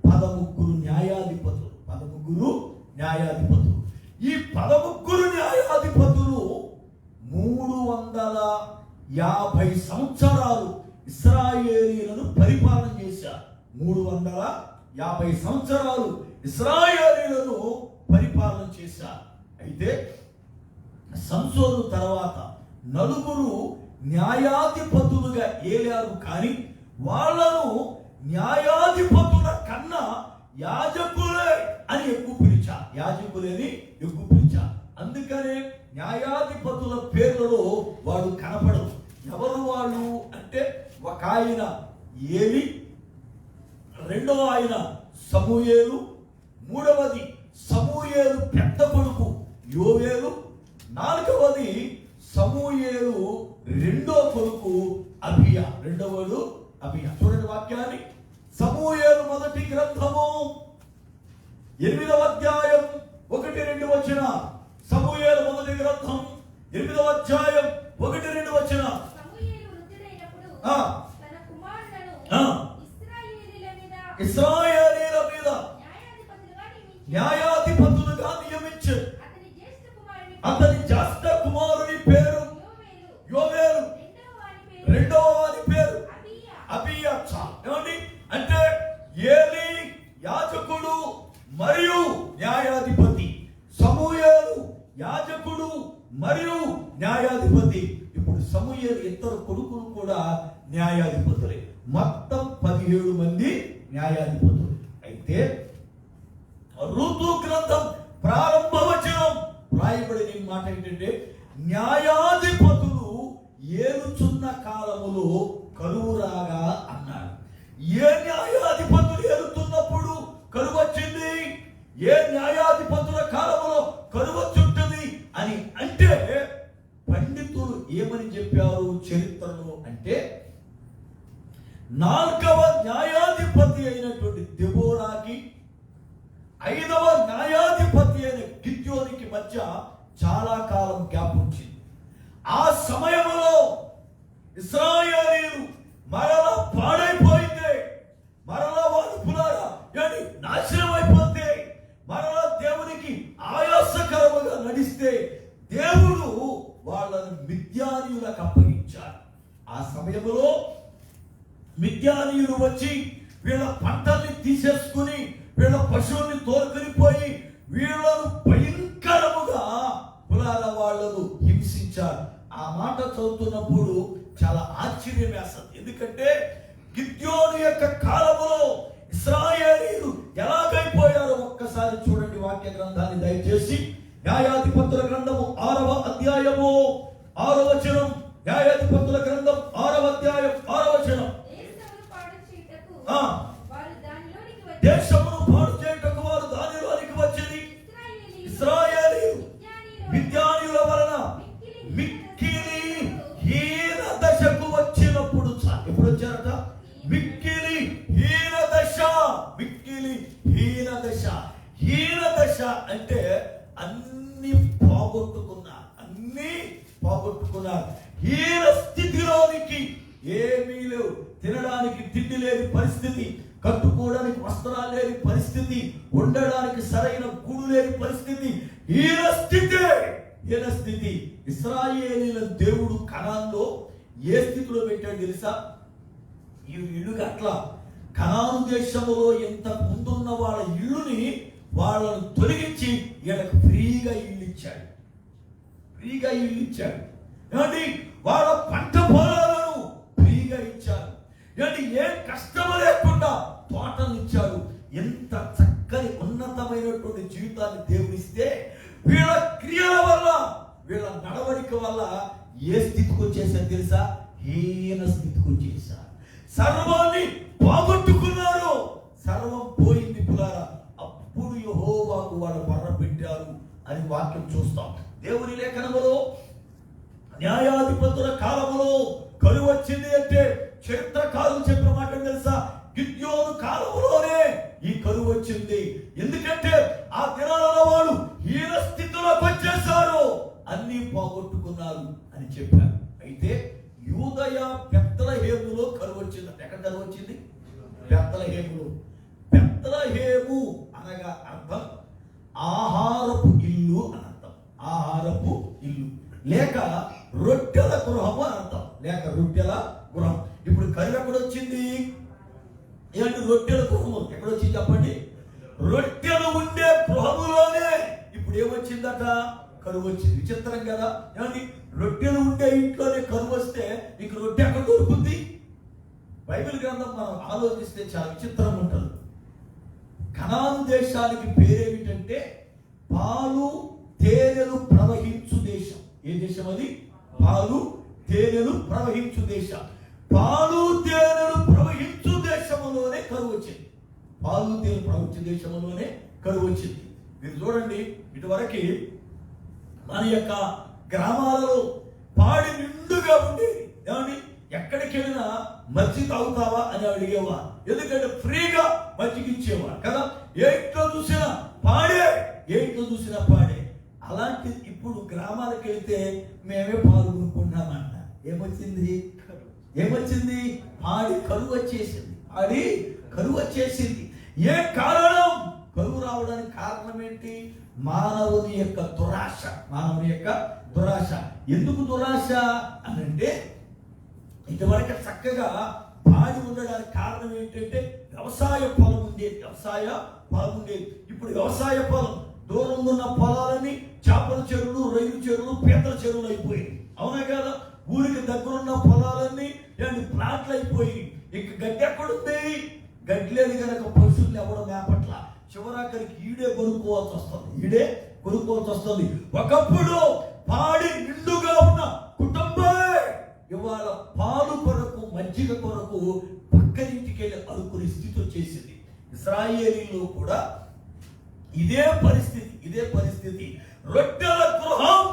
13 న్యాయాధిపతులు. ఈ 13 న్యాయాధిపతులు 350 సంవత్సరాలు ఇశ్రాయేలీయులను పరిపాలన చేశారు. 350 సంవత్సరాలు ఇశ్రాయేలీయులను పరిపాలన చేశారు. అయితే సంసోను తర్వాత 4 న్యాయాధిపతులుగా ఏలారు. కానీ వాళ్ళను న్యాయాధిపతుల కన్నా యాజకులే అని ఎక్కువ పిలిచారు. అందుకనే న్యాయాధిపతుల పేర్లలో వాడు కనపడదు. ఎవరు వాళ్ళు అంటే ఒక ఆయన ఏలి, రెండవ ఆయన సమూయేలు, మూడవది సమూయేలు పెద్ద కొడుకు యోవేలు, నాలుగవది సమూయేలు రెండో కొడుకు అబియా. చూడండి వాక్యాన్ని. సమూయేలు మొదటి గ్రంథము 8వ అధ్యాయం 1-2 వచనాలు. సమూయేలు మొదటి గ్రంథం 8వ అధ్యాయం 1-2 వచనాలు. తన కుమారులను ఇశ్రాయేలీయుల మీద న్యాయాధిపతులుగా నియమించాడు. అతని జ్యేష్ఠ కుమారుని పేరు యోవేలు, రెండవ వారి పేరు అబీయా. ఏమండి అంటే ఏలీ యాజకుడు మరియు న్యాయాధిపతి, సమూయేలు యాజకుడు మరియు న్యాయాధిపతి. ఇప్పుడు సమూయేలు ఇద్దరు కొడుకులు కూడా న్యాయాధిపతులే. మొత్తం 17 మంది న్యాయాధిపతులు. అయితే ఋతు గ్రంథం ప్రారంభ వచనం రాయబడిన మాట ఏంటంటే, న్యాయాధిపతులు ఏలుచున్న కాలములో కరువు రాగా అన్నాడు. ఏ న్యాయాధిపతులు ఏలుతున్నప్పుడు కరువు వచ్చింది? ఏ న్యాయాధిపతుల కాలంలో కరువు వచ్చుంటుంది అని అంటే పండితులు ఏమని చెప్పారు చరిత్రలో అంటే, 4వ న్యాయాధిపతి అయినటువంటి దెబోరాకి 5వ న్యాయాధిపతి అయిన గిద్యోనికి మధ్య చాలా కాలం గ్యాప్ వచ్చింది. ఆ సమయంలో ఇశ్రాయేలీయులు మరలా పాడైపోయింది, మరలా వారు పులారా నాశనం అయిపోతే, మరలా దేవునికి ఆయాసకరముగా నడిస్తే దేవుడు వాళ్ళను మిద్యానీయులకు అప్పగించారు. ఆ సమయంలో మిద్యానీయులు వచ్చి వీళ్ళ పంటల్ని తీసేసుకుని వీళ్ళ పశువుల్ని తోలుకొనిపోయి వీళ్ళను భయంకరముగా పులాల వాళ్ళను హింసించారు. ఆ మాట చదువుతున్నప్పుడు చాలా ఆశ్చర్యం వేస్తుంది. ఎందుకంటే గిద్యోను యొక్క కాలములో ఇశ్రాయేలీయులు ఎలాగైపోయారో ఒక్కసారి చూడండి వాక్య గ్రంథాన్ని దయచేసి. న్యాయాధిపతుల గ్రంథము 6వ అధ్యాయము 6వ వచనం. న్యాయాధిపతుల గ్రంథం 6వ అధ్యాయం 6వ వచనం. దేశమును పాడు చేయుటకు వారు దానిలోనికి వచ్చింది. ఇశ్రాయేలీయులు మిద్యానీయుల వలన మిక్కిలి హీన దశకు వచ్చినప్పుడు, ఎప్పుడు వచ్చారట? మిక్కిలి హీన దశ. మిక్కిలి హీన దశ. హీన దశ అంటే అన్ని పోగొట్టుకున్నారు, అన్ని పోగొట్టుకున్నారు. హీన స్థితిలోనికి, ఏమీ లేవు, తినడానికి తిండి లేని పరిస్థితి, కట్టుకోవడానికి వస్త్రాలు లేని పరిస్థితి, ఉండడానికి సరైన గూడు లేని పరిస్థితి, హీన స్థితి. హీన స్థితి. ఇశ్రాయేలీయుల దేవుడు కనానులో ఏ స్థితిలో పెట్టాడు తెలుసా? ఈ ఇల్లు అట్లా కనాను దేశంలో ఎంత ముందున్న వాళ్ళ ఇల్లుని వాళ్ళను తొలగించి వీళ్ళకి ఫ్రీగా ఇల్లు ఇచ్చాడు. ఫ్రీగా ఇల్లు ఇచ్చాడు. ఏమండి వాళ్ళ పంట పొలాలను ఫ్రీగా ఇచ్చారు. ఏమండి ఏ కష్టము లేకుండా తోటలు ఇచ్చాడు. ఎంత చక్కని ఉన్నతమైనటువంటి జీవితాన్ని దేవుడిస్తే వీళ్ళ క్రియల వల్ల, వీళ్ళ నడవడిక వల్ల ఏ స్థితికి వచ్చేసారు తెలుసా? హీన స్థితికి వచ్చేసారు. సర్వాన్ని పోగొట్టుకున్నారు. సర్వం పోయింది పులారా. అప్పుడు యెహోవాకు వాళ్ళు మొర్ర పెట్టారు అని వాక్యం చూస్తాం. దేవుని లేఖనములో న్యాయాధిపతుల కాలంలో కరువు వచ్చింది అంటే చరిత్రకారులు చెప్పిన మాట తెలుసా? గిద్యోను కాలంలోనే ఈ కరువు వచ్చింది. ఎందుకంటే ఆ దినాలలో వాళ్ళు హీన స్థితిలోకి వచ్చేసారు, అన్ని పోగొట్టుకున్నారు అని చెప్పారు. అయితే యూదయ బెత్లెహేములో కరువు వచ్చిందంట. ఎక్కడ కరువు వచ్చింది? బెత్లెహేములో. బెత్లెహేము అనగా అర్థం ఆహారపు ఇల్లు అని అర్థం. ఆహారపు ఇల్లు లేక రొట్టెల గృహము అని అర్థం. లేక రొట్టెల గృహం. ఇప్పుడు కరువు ఎక్కడ వచ్చింది? ఏంటి రొట్టెల గృహము ఎక్కడొచ్చింది చెప్పండి? రొట్టెలు ఉండే గృహములోనే ఇప్పుడు ఏమొచ్చిందట? కరువు వచ్చింది. విచిత్రం కదా? ఏమండి రొట్టెలు ఉండే ఇంట్లోనే కరువు వస్తే ఇక రొట్టె ఎక్కడ దొరుకుతుంది? బైబిల్ గ్రంథం మనం ఆలోచిస్తే చాలా విచిత్రం ఉంటుంది. కనాను దేశానికి పేరేమిటంటే పాలు తేనెలు ప్రవహించు దేశం. ఏ దేశం అది? పాలు తేనెలు ప్రవహించు దేశం. పాలు తేనెలు ప్రవహించు దేశంలోనే కరువు వచ్చింది. పాలు తేనెలు ప్రవహించు దేశంలోనే కరువు వచ్చింది. మీరు చూడండి, ఇటువరకు మన యొక్క గ్రామాలలో పాడి నిండుగా ఉండేది. ఏమండి ఎక్కడికి వెళ్ళినా మజ్జిగ తాగుతావా అని అడిగేవారు. ఎందుకంటే ఫ్రీగా మజ్జిగ ఇచ్చేవారు కదా. ఏ ఇంట్లో చూసినా పాడే, ఏ ఇంట్లో చూసినా పాడే. అలాంటి ఇప్పుడు గ్రామాలకు వెళ్తే మేమే పాలు కొనుక్కున్నామంట. ఏమొచ్చింది? ఏమొచ్చింది? పాడి కరువు వచ్చేసింది. పాడి కరువు వచ్చేసింది. ఏ కారణం? కరువు రావడానికి కారణం ఏంటి? మానవుని యొక్క దురాశ. మానవుని యొక్క దురాశ. ఎందుకు దురాశ అనంటే, ఇదివరకు చక్కగా పాడి ఉండడానికి కారణం ఏంటంటే వ్యవసాయ పొలం ఉండేది. వ్యవసాయ పొలం ఉండేది. ఇప్పుడు వ్యవసాయ పొలం దూరం ఉన్న పొలాలని చేపల చెరువులు, రైలు చెరువులు, పీతల చెరువులు అయిపోయాయి. అవునా కదా? ఊరికి దగ్గరున్న పొలాలన్నీ ప్లాట్లు అయిపోయి ఇక గడ్డి ఎక్కడుంది? గడ్డి లేదు కనుక పశువులు ఎవరు మేపట్ల. చివరాఖరికి ఈడే కొనుక్కోవాల్సి వస్తుంది. ఒకప్పుడు పాడి నిండుగా ఉన్న కుటుంబమే ఇవాళ పాలు కొరకు, మజ్జిగ కొరకు పక్కనింటికి వెళ్ళి అనుకునే స్థితి వచ్చేసింది. ఇశ్రాయేలీలో కూడా ఇదే పరిస్థితి. రొట్టెల గృహం,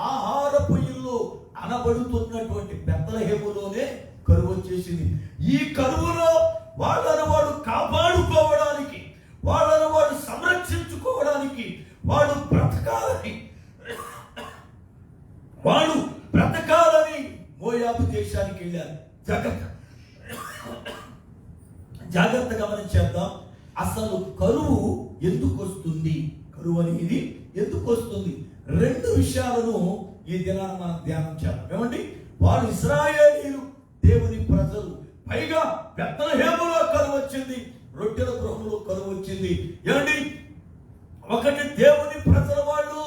ఆహారపు ఇల్లు అనబడుతున్నటువంటి బెత్లెహేములోనే కరువు వచ్చేసింది. ఈ కరువులో వాళ్ళను వాడు కాపాడుకోవడానికి, వాళ్ళను వాడు సంరక్షించుకోవడానికి, వాడు బ్రతకాలని మోయాబు దేశానికి వెళ్ళారు. జాగ్రత్త గమనించేద్దాం. అసలు కరువు ఎందుకు వస్తుంది? కరువు అనేది ఎందుకు వస్తుంది? రెండు విషయాలను ఈ దినాన్ని మనం ధ్యానం చేద్దాం. ఏమండి? వాళ్ళు ఇశ్రాయేలీయులు, దేవుని ప్రజలు. పైగా బెత్లెహేములో కరువు వచ్చింది, రొట్టెల గృహంలో కరువు వచ్చింది. ఏమండి? ఒకటి దేవుని ప్రజల వాళ్ళు,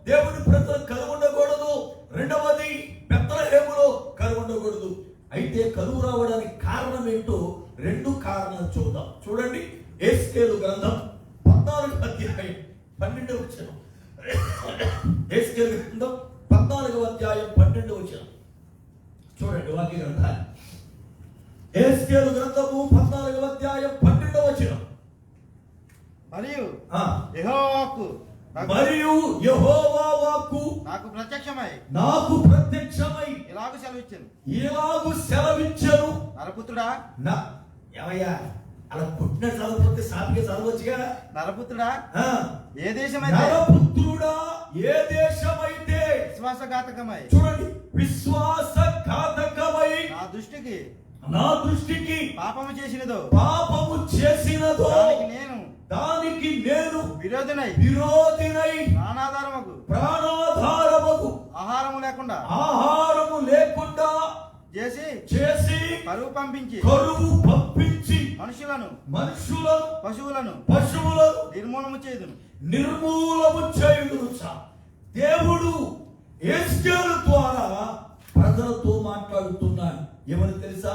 దేవుని ప్రజలు కరువు ఉండకూడదు. రెండవది బెత్లెహేములో కరువు ఉండకూడదు. అయితే కరువు రావడానికి కారణం ఏంటో రెండు కారణాలు చూద్దాం. చూడండి, ఎహెజ్కేలు గ్రంథం 14వ అధ్యాయం 12వ వచనం. ఎహెజ్కేలు గ్రంథం 14వ అధ్యాయం 12వ వచనం. చూడండి వాక్య గ్రంథాన్ని. ఎహెజ్కేలు గ్రంథము 14వ అధ్యాయం 12వ వచనం. మరియు యెహోవా వాక్కు నాకు ప్రత్యక్షమై ఇలాగు సెలవిచ్చెను. నరపుత్రుడా, ఏమయ్యా అలా పుట్టిన చదవకపోతే సాపిగా చదవచ్చుగా. నరపుత్రుడా, ఏ దేశమైతే విశ్వాసఘాతకమై, చూడండి, విశ్వాసఘాతకమై నా దృష్టికి పాపము చేసినదో దానికి నేను విరోధినై ప్రాణాధారమగు ఆహారము లేకుండా చేసి కరువు పంపించి మనుషులను పశువులను నిర్మూలము చేయుదును. దేవుడు ఎహెజ్కేలు ద్వారా ప్రజలతో మాట్లాడుతున్నాడు. ఏమని తెలుసా?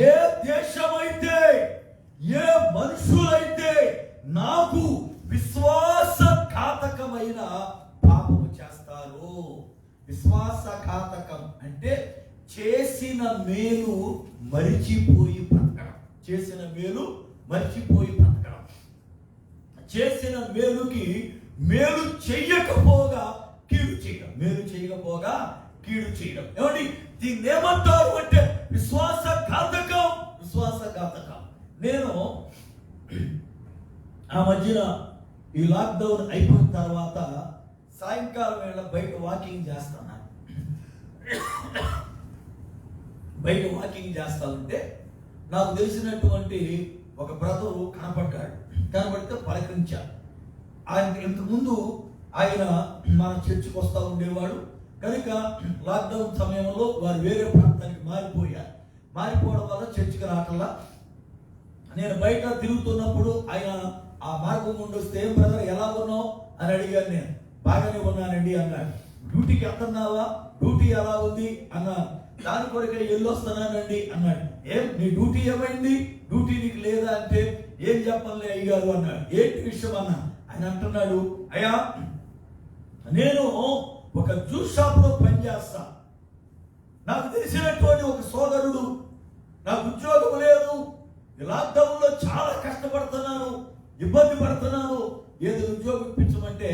ఏ దేశమైతే, ఏ మనుషులైతే నాకు విశ్వాసఘాతకమైన పాపము చేస్తారు. విశ్వాసఘాతకం అంటే చేసిన మేలు మరిచిపోయి బ్రతకడం. చేసిన మేలుకి మేలు చెయ్యకపోగా కీడు చేయడం. ఏమండి? దీన్ని ఏమంటారు అంటే విశ్వాసఘాతకం. నేను ఆ మధ్యన ఈ లాక్డౌన్ అయిపోయిన తర్వాత సాయంకాలం వేళ బయట వాకింగ్ చేస్తా ఉంటే నాకు తెలిసినటువంటి ఒక బ్రదరు కనబడితే పలకరించాడు. ఆయన ఇంతకుముందు ఆయన మన చర్చికి వస్తూ ఉండేవాడు కనుక లాక్డౌన్ సమయంలో వారు వేరే ప్రాంతానికి మారిపోవడం వల్ల చర్చికి రావట్లా. నేను బయట తిరుగుతున్నప్పుడు ఆయన ఆ మార్గం గుండా వస్తే, ఏం బ్రదర్ ఎలా ఉన్నావు అని అడిగాను. నేను బాగానే ఉన్నానండి అన్నాడు. డ్యూటీకి వెళ్తున్నావా? డ్యూటీ ఎలా ఉంది అన్నాను. దాని కొరకే వెళ్ళొస్తున్నానండి అన్నాడు. ఏం నీ డ్యూటీ ఏమైంది? డ్యూటీ నీకు లేదా అంటే, ఏం చెప్పాలి అయ్యారు అన్నాడు. ఏంటి విషయం అన్నా? ఆయన అంటున్నాడు, అయ్యా నేను ఒక జ్యూస్ షాప్ లో పనిచేస్తా. నాకు తెలిసినటువంటి ఒక సోదరుడు, నాకు ఉద్యోగం లేదు, లాక్డౌన్ లో చాలా కష్టపడుతున్నాను, ఇబ్బంది పడుతున్నాను, ఏదో ఉద్యోగం ఇప్పించమంటే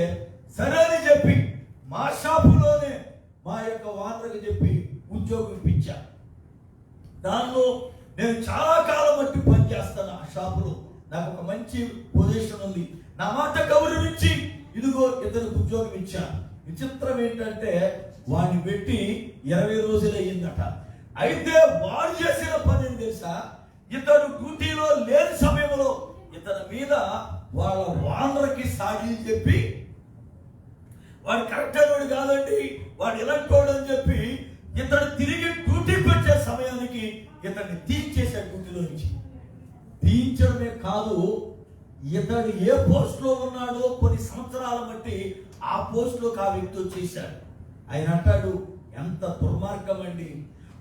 సరే అని చెప్పి మా షాపులోనే మా యొక్క వానరకు చెప్పి ఉద్యోగం ఇప్పించా. దానిలో నేను చాలా కాలం బట్టి పనిచేస్తాను. ఆ షాపులో నాకు ఒక మంచి పొజిషన్ ఉంది. నా మాట గౌరవించి ఇదిగో ఇతనికి ఉద్యోగం ఇచ్చా. విచిత్రం ఏంటంటే వాడిని పెట్టి 20 రోజులు అయ్యిందట. అయితే వాడు చేసిన పని ఏం తెలుసా? ఇతడు డ్యూటీలో లేని సమయంలో ఇతని మీద వాళ్ళ వానరకి సాగి చెప్పి వాడు కరెక్ట్ అయినోడు కాదండి, వాడు ఇలాంటోడు అని చెప్పి ఇతడు తిరిగి డ్యూటీకి వచ్చే సమయానికి ఇతన్ని తీయించేశాడు డ్యూటీలో నుంచి. తీయించడమే కాదు, ఇతడు ఏ పోస్ట్ లో ఉన్నాడో కొన్ని సంవత్సరాల బట్టి ఆ పోస్ట్ లోకి ఆ వ్యక్తి వచ్చేసాడు. ఆయన అంటాడు, ఎంత దుర్మార్గం అండి,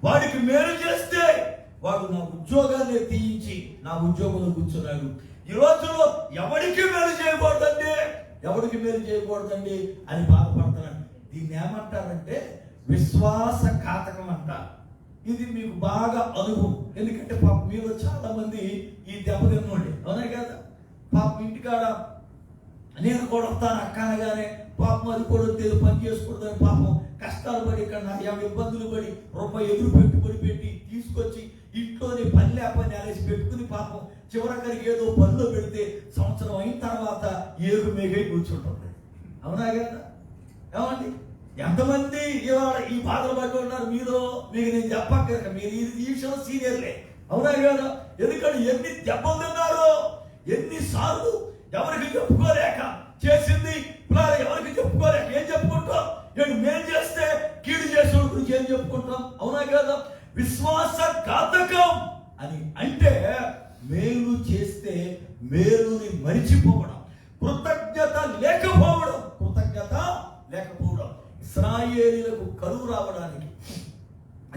వాడికి మేలు చేస్తే వాడు నా ఉద్యోగాన్ని తీయించి నా ఉద్యోగంలో కూర్చున్నాడు. ఈ రోజుల్లో ఎవరికి మేలు చేయకూడదండి, ఎవరికి మేలు చేయకూడదండి అని బాధపడుతున్నాడు. దీన్ని ఏమంటారంటే విశ్వాసఘాతకం అంటారు. ఇది మీకు బాగా అనుభవం, ఎందుకంటే పాప మీరు చాలా మంది ఈ దెబ్బతిన్నోండి, అవునా కదా? పాప ఇంటికాడ నేను కూడా వస్తాను అక్క అనగానే పాపం అది కూడా తెలియదు, పని చేసుకూడదని పాపం కష్టాలు పడి ఇక్కడ నాకు ఇబ్బందులు పడి రూపాయి ఎదురు పెట్టుబడి పెట్టి తీసుకొచ్చి ఇంట్లోనే పని లేపని అనేసి పెట్టుకుని పాపం చివరికి ఏదో పనిలో పెడితే సంవత్సరం అయిన తర్వాత ఏగు మేఘై కూర్చుంటుంది, అవునా కదా? ఏమండి, ఎంతమంది ఇవాళ ఈ బాధలు పడి ఉన్నారు మీరు? మీకు నేను చెప్పక్కర్క, మీరు ఈ విషయంలో సీనియర్లే, అవునా కదా? ఎందుకంటే ఎన్ని దెబ్బలు తిన్నారు, ఎన్నిసార్లు ఎవరికి చెప్పుకోలేక చేసింది, ఎవరికి చెప్పుకోలేక ఏం చెప్పుకుంటాం? మేలు చేస్తే కీడు చేసే గురించి ఏం చెప్పుకుంటాం, అవునా కదా? విశ్వాసఘాతకం అని అంటే మేలు చేస్తే మేలుని మరిచిపోవడం, కృతజ్ఞత లేకపోవడం. ఇశ్రాయేలీయులకు కరువు రావడానికి,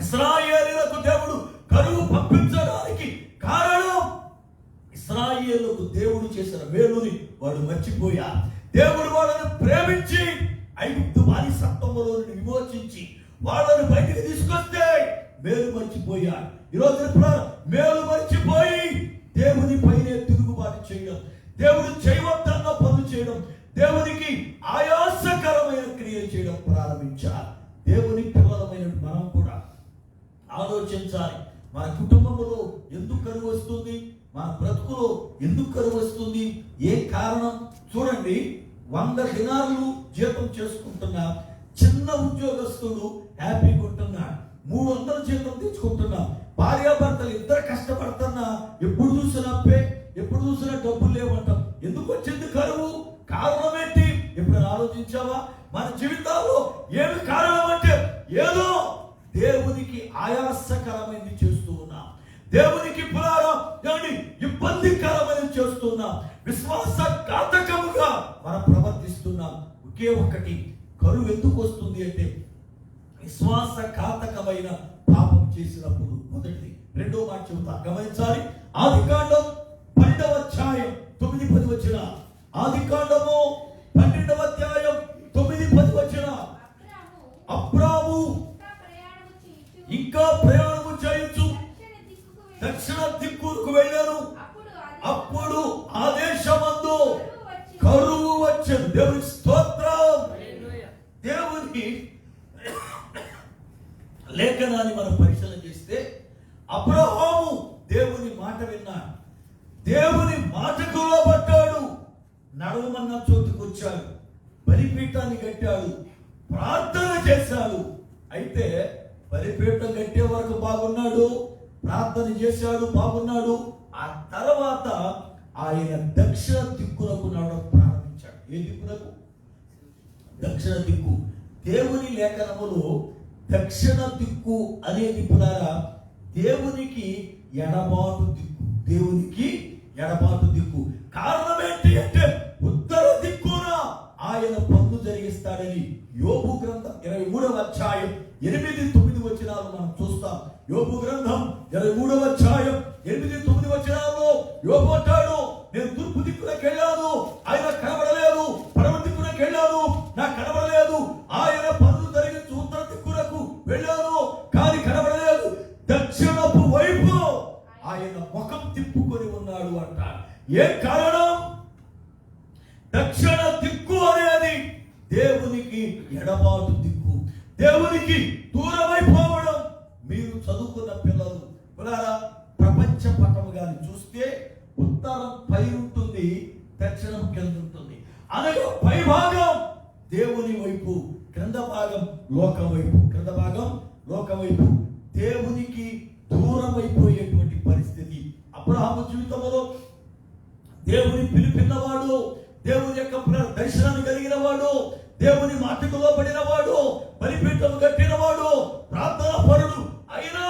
ఇశ్రాయేలీయులకు దేవుడు కరువు పంపించడానికి కారణం ఇశ్రాయేలుకు దేవుడు చేసిన మేలుని వాడు మర్చిపోయారు. దేవుడు వాళ్ళను ప్రేమించి ఐగుప్తు బానిసత్వంలో నుండి విమోచించి వాళ్ళను బయటికి తీసుకొస్తే మేలు మర్చిపోయారు. ఈరోజు మేలు మర్చిపోయి దేవుని పైనే తిరుగుబాటు చేయడం, దేవుడు చేయవద్దన్న పనులు చేయడం, దేవునికి ఆయాసకరమైన క్రియలు చేయడం ప్రారంభించారు. దేవుని పిల్లలమైన మనం కూడా ఆలోచించాలి. మన కుటుంబంలో ఎందుకు కరువు వస్తుంది, మన బ్రతుకులో ఎందుకు కరువు వస్తుంది, ఏ కారణం? చూడండి, 100 దినార్లు జీతం చేసుకుంటున్న చిన్న ఉద్యోగస్తుడు హ్యాపీగా ఉంటున్నాడు, 300 జీతం తెచ్చుకుంటున్నా, భార్యాభర్తలు ఇద్దరు కష్టపడుతున్నా ఎప్పుడు చూసినా ఎప్పుడు చూసినా డబ్బులు లేవంటాం. ఎందుకు వచ్చింది కరువు? కారణం ఏంటి? ఎప్పుడు ఆలోచించావా? మన జీవితాల్లో ఏమి కారణం అంటే ఏదో దేవునికి ఆయాసకరమైనది చేస్తూ ఉన్నాం, దేవునికి ఇబ్బందికరమైనది చేస్తున్నాం, విశ్వాసఘాతకముగా మనం ప్రవర్తిస్తున్నాం. ఒకే ఒకటి, కరువు ఎందుకు వస్తుంది అంటే విశ్వాసఘాతకమైన పాపం చేసినప్పుడు. మొదటిది. రెండో మాట చెబుతా, గమనించాలి. ఆదికాండం 12వ అధ్యాయం 9-10 వచ్చిన, ఆదికాండము 12వ అధ్యాయం 9-10 వచ్చిన, అబ్రాము ఇంకా ప్రయాణము చేయొచ్చు దక్షిణ దిక్కుకు వెళ్ళాను. అప్పుడు ఆ దేశమందు కరువు వచ్చేది. దేవుని స్తోత్రం. దేవుని లేఖనాన్ని మనం పరిశీలన చేస్తే అబ్రహాము దేవుని మాట విన్నాడు, దేవుని మాటకు లోబడ్డాడు, నడవమన్న చోటుకు వచ్చాడు, బలిపీఠాన్ని కట్టాడు, ప్రార్థన చేశాడు. అయితే బలిపీఠం కట్టే వరకు బాగున్నాడు, ప్రార్థన చేశాడు, బాగున్నాడు. ఆ తర్వాత ఆయన దక్షిణ దిక్కునకు నడవడం ప్రారంభించాడు. ఏ దిక్కునకు? దక్షిణ దిక్కు. దేవుని లేఖనములో దక్షిణ దిక్కు అనేది పునరా దేవునికి ఎడబాటు దిక్కు, దేవునికి ఎడబాటు దిక్కు. కారణం ఏంటి అంటే ఉత్తర దిక్కున ఆయన పన్ను జరిగిస్తాడని యోబు గ్రంథం 23వ అధ్యాయం 8-9 వచనాలు మనం చూస్తాం. యోబు గ్రంథం 23వ అధ్యాయం 8-9 వచనాల్లో యోబు అంటాడు, నేను తూర్పు దిక్కునకి వెళ్ళాను, ఆయన కనబడలేదు, పడవ దిక్కునకి వెళ్ళాను, నాకు కనబడలేదు, ఆయన పన్ను జరిగించి ఉత్తర దిక్కునకు వెళ్ళాను, కానీ కనబడలేదు, దక్షిణపు వైపు ఆయన ముఖం తిప్పుకొని ఉన్నాడు అంటాడు. ఏ కారణం? దక్షిణ దిక్కు అనేది దేవునికి ఎడబాటు దిక్కు, దేవునికి దూరమైపోవడం. మీరు చదువుకున్న పిల్లలు ప్రపంచ పటము గాని చూస్తే ఉత్తరం పై ఉంటుంది, దక్షిణం కింద ఉంటుంది. అనగా పై భాగం దేవుని వైపు, క్రింద భాగం లోకం వైపు. క్రింద భాగం లోకం వైపు. దేవునికి జీవితంలో దేవుని పిలిపినవాడు, దేవుని యొక్క దర్శనాన్ని కలిగిన వాడు, దేవుని మాటకు లోబడిన వాడు, బలిపీఠం కట్టిన వాడు, ప్రార్థనా పరుడు అయినా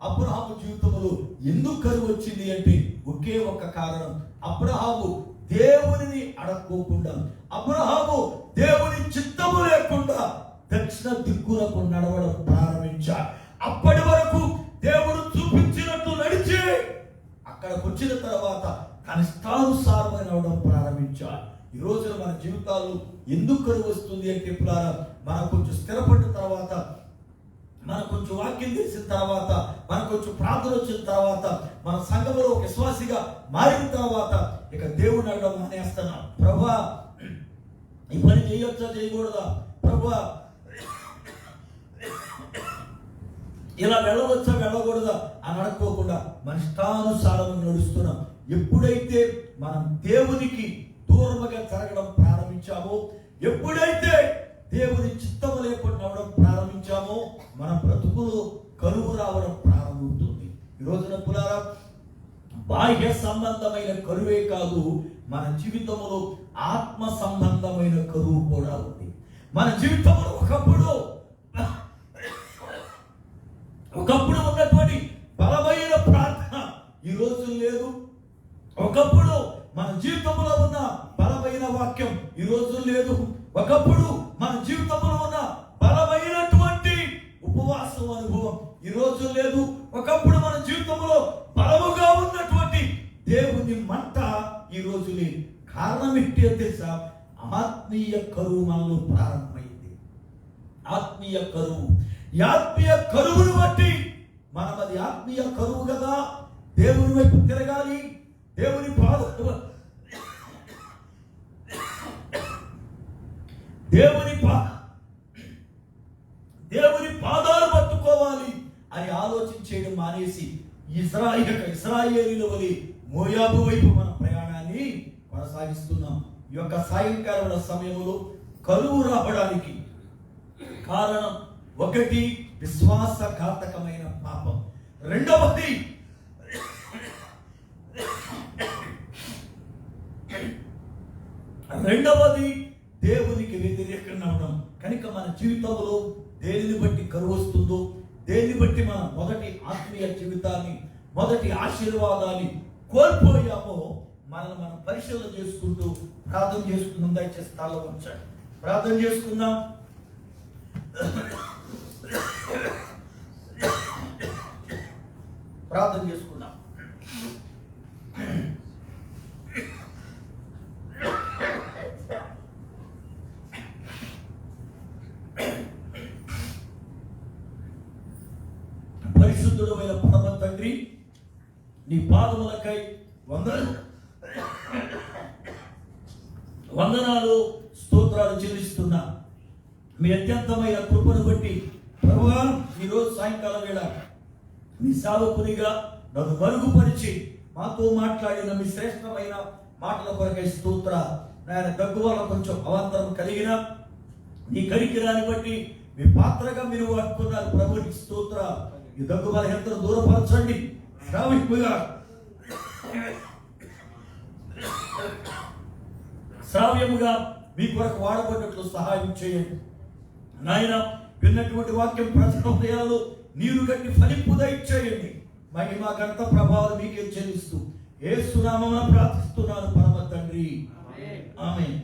అబ్రహాము జీవితంలో ఎందుకు కరువు వచ్చింది అంటే ఒకే ఒక కారణం. అబ్రహాము దేవునిని అడక్కోకుండా, అబ్రహాము దేవుని చిత్తము లేకుండా దక్షిణ దిక్కులకు నడవడం ప్రారంభించాడు. అప్పటి వరకు దేవుడు చూపించినట్టు నడిచి అక్కడికి వచ్చిన తర్వాత తన ఇష్టానుసారమైన నడవడం ప్రారంభించాడు. ఈ రోజున మన జీవితాలు ఎందుకు కరువు వస్తుంది అంటే మనం కొంచెం స్థిరపడిన తర్వాత, మనం కొంచెం వాక్యం తెలిసిన తర్వాత, మనం కొంచెం ప్రార్థన వచ్చిన తర్వాత, మన సంఘంలో ఒక విశ్వాసిగా మారిన తర్వాత ఇక దేవుని అడగడం మానేస్తున్నాం. ప్రభువా ఈ పని చేయొచ్చా చేయకూడదా, ప్రభువా ఇలా వెళ్ళవచ్చా వెళ్ళకూడదా అని అడగకోకుండా మన ఇష్టానుసారం నడుస్తున్నాం. ఎప్పుడైతే మనం దేవునికి దూరముగా జరగడం ప్రారంభించామో, ఎప్పుడైతే దేవుని చిత్తము లేకుండా నడవడం ప్రారంభించామో మన బ్రతుకులో కరువు రావడం ప్రారంభమవుతుంది. ఈ రోజున పులారా బాహ్య సంబంధమైన కరువే కాదు, మన జీవితంలో ఆత్మ సంబంధమైన కరువు కూడా ఉంది. మన జీవితంలో ఒకప్పుడు ఉన్నటువంటి బలమైన ప్రార్థన ఈ రోజు లేదు. ఒకప్పుడు మన జీవితంలో ఉన్న బలమైన వాక్యం ఈ రోజు లేదు. ఒకప్పుడు మన జీవితంలో ఉన్న బలమైనటువంటి ఉపవాసం అనుభవం ఈ రోజు లేదు. ఒకప్పుడు మన జీవితంలో బలముగా ఉన్నటువంటి దేవుని మంట ఈ రోజు లేదు. కారణం ఏంటి తెలుసా? ఆత్మీయ కరువు మనలో ప్రారంభమైంది. ఆత్మీయ కరువు. ఈ ఆత్మీయ కరువును బట్టి మనం అది ఆత్మీయ కరువు కదా, దేవుని వైపు తిరగాలి, దేవుని పాదాలు పట్టుకోవాలి అని ఆలోచించేయడం మానేసి ఇశ్రాయేలీల వలె మోయాబు వైపు మన ప్రయాణాన్ని కొనసాగిస్తున్నాం. ఈ యొక్క సాయంకాల సమయంలో కరువు రావడానికి కారణం ఒకటి విశ్వాసఘాతకమైన పాపం, రెండవది దేవునికి వ్యతిరేకంగా ఉండడం. కనుక మన జీవితంలో దేనిని బట్టి కరువు వస్తుందో, దేనిని బట్టి మన మొదటి ఆత్మీయ జీవితాన్ని, మొదటి ఆశీర్వాదాన్ని కోల్పోయామో మనల్ని మనం పరిశీలన చేసుకుంటూ ప్రార్థన చేసుకుందాం. దయచేసి స్థాయిలో ఉంచండి, ప్రార్థన చేసుకుందాం. ప్రార్థన చేసుకుందాం. పరిశుద్ధుడైన పరమ తండ్రి, నీ పాదములకై వందనాలు స్తోత్రాలు చెల్లిస్తున్నా. మీ అత్యంతమైన కృపను బట్టి ప్రభువా ఈరోజు సాయంకాలం వేళ మీ సేవకునిగా నన్ను మరుగుపరిచి మాతో మాట్లాడిన మీ శ్రేష్టమైన మాటల కొరకై స్తోత్ర. నాయన దగ్గు వల్ల కొంచెం అవాంతరం కలిగిన నీ కరికిరాన్ని బట్టి మీ పాత్రగా మీరు వాడుకున్నారు. ప్రభునికి స్తోత్ర. ఈ దగ్గు వల్ల ఎంత దూరపరచండి, శ్రావ్యముగా మీ కొరకు వాడబడినట్లు సహాయం చేయండి నాయన. విన్నటువంటి వాక్యం ప్రజల హృదయాలు నీరు గట్టి ఫలింపు దయచేయండి. మహిమ ఘనత ప్రభావాలు మీకే చెల్లిస్తూ యేసు నామమున ప్రార్థిస్తున్నాను పరమ తండ్రి, ఆమేన్.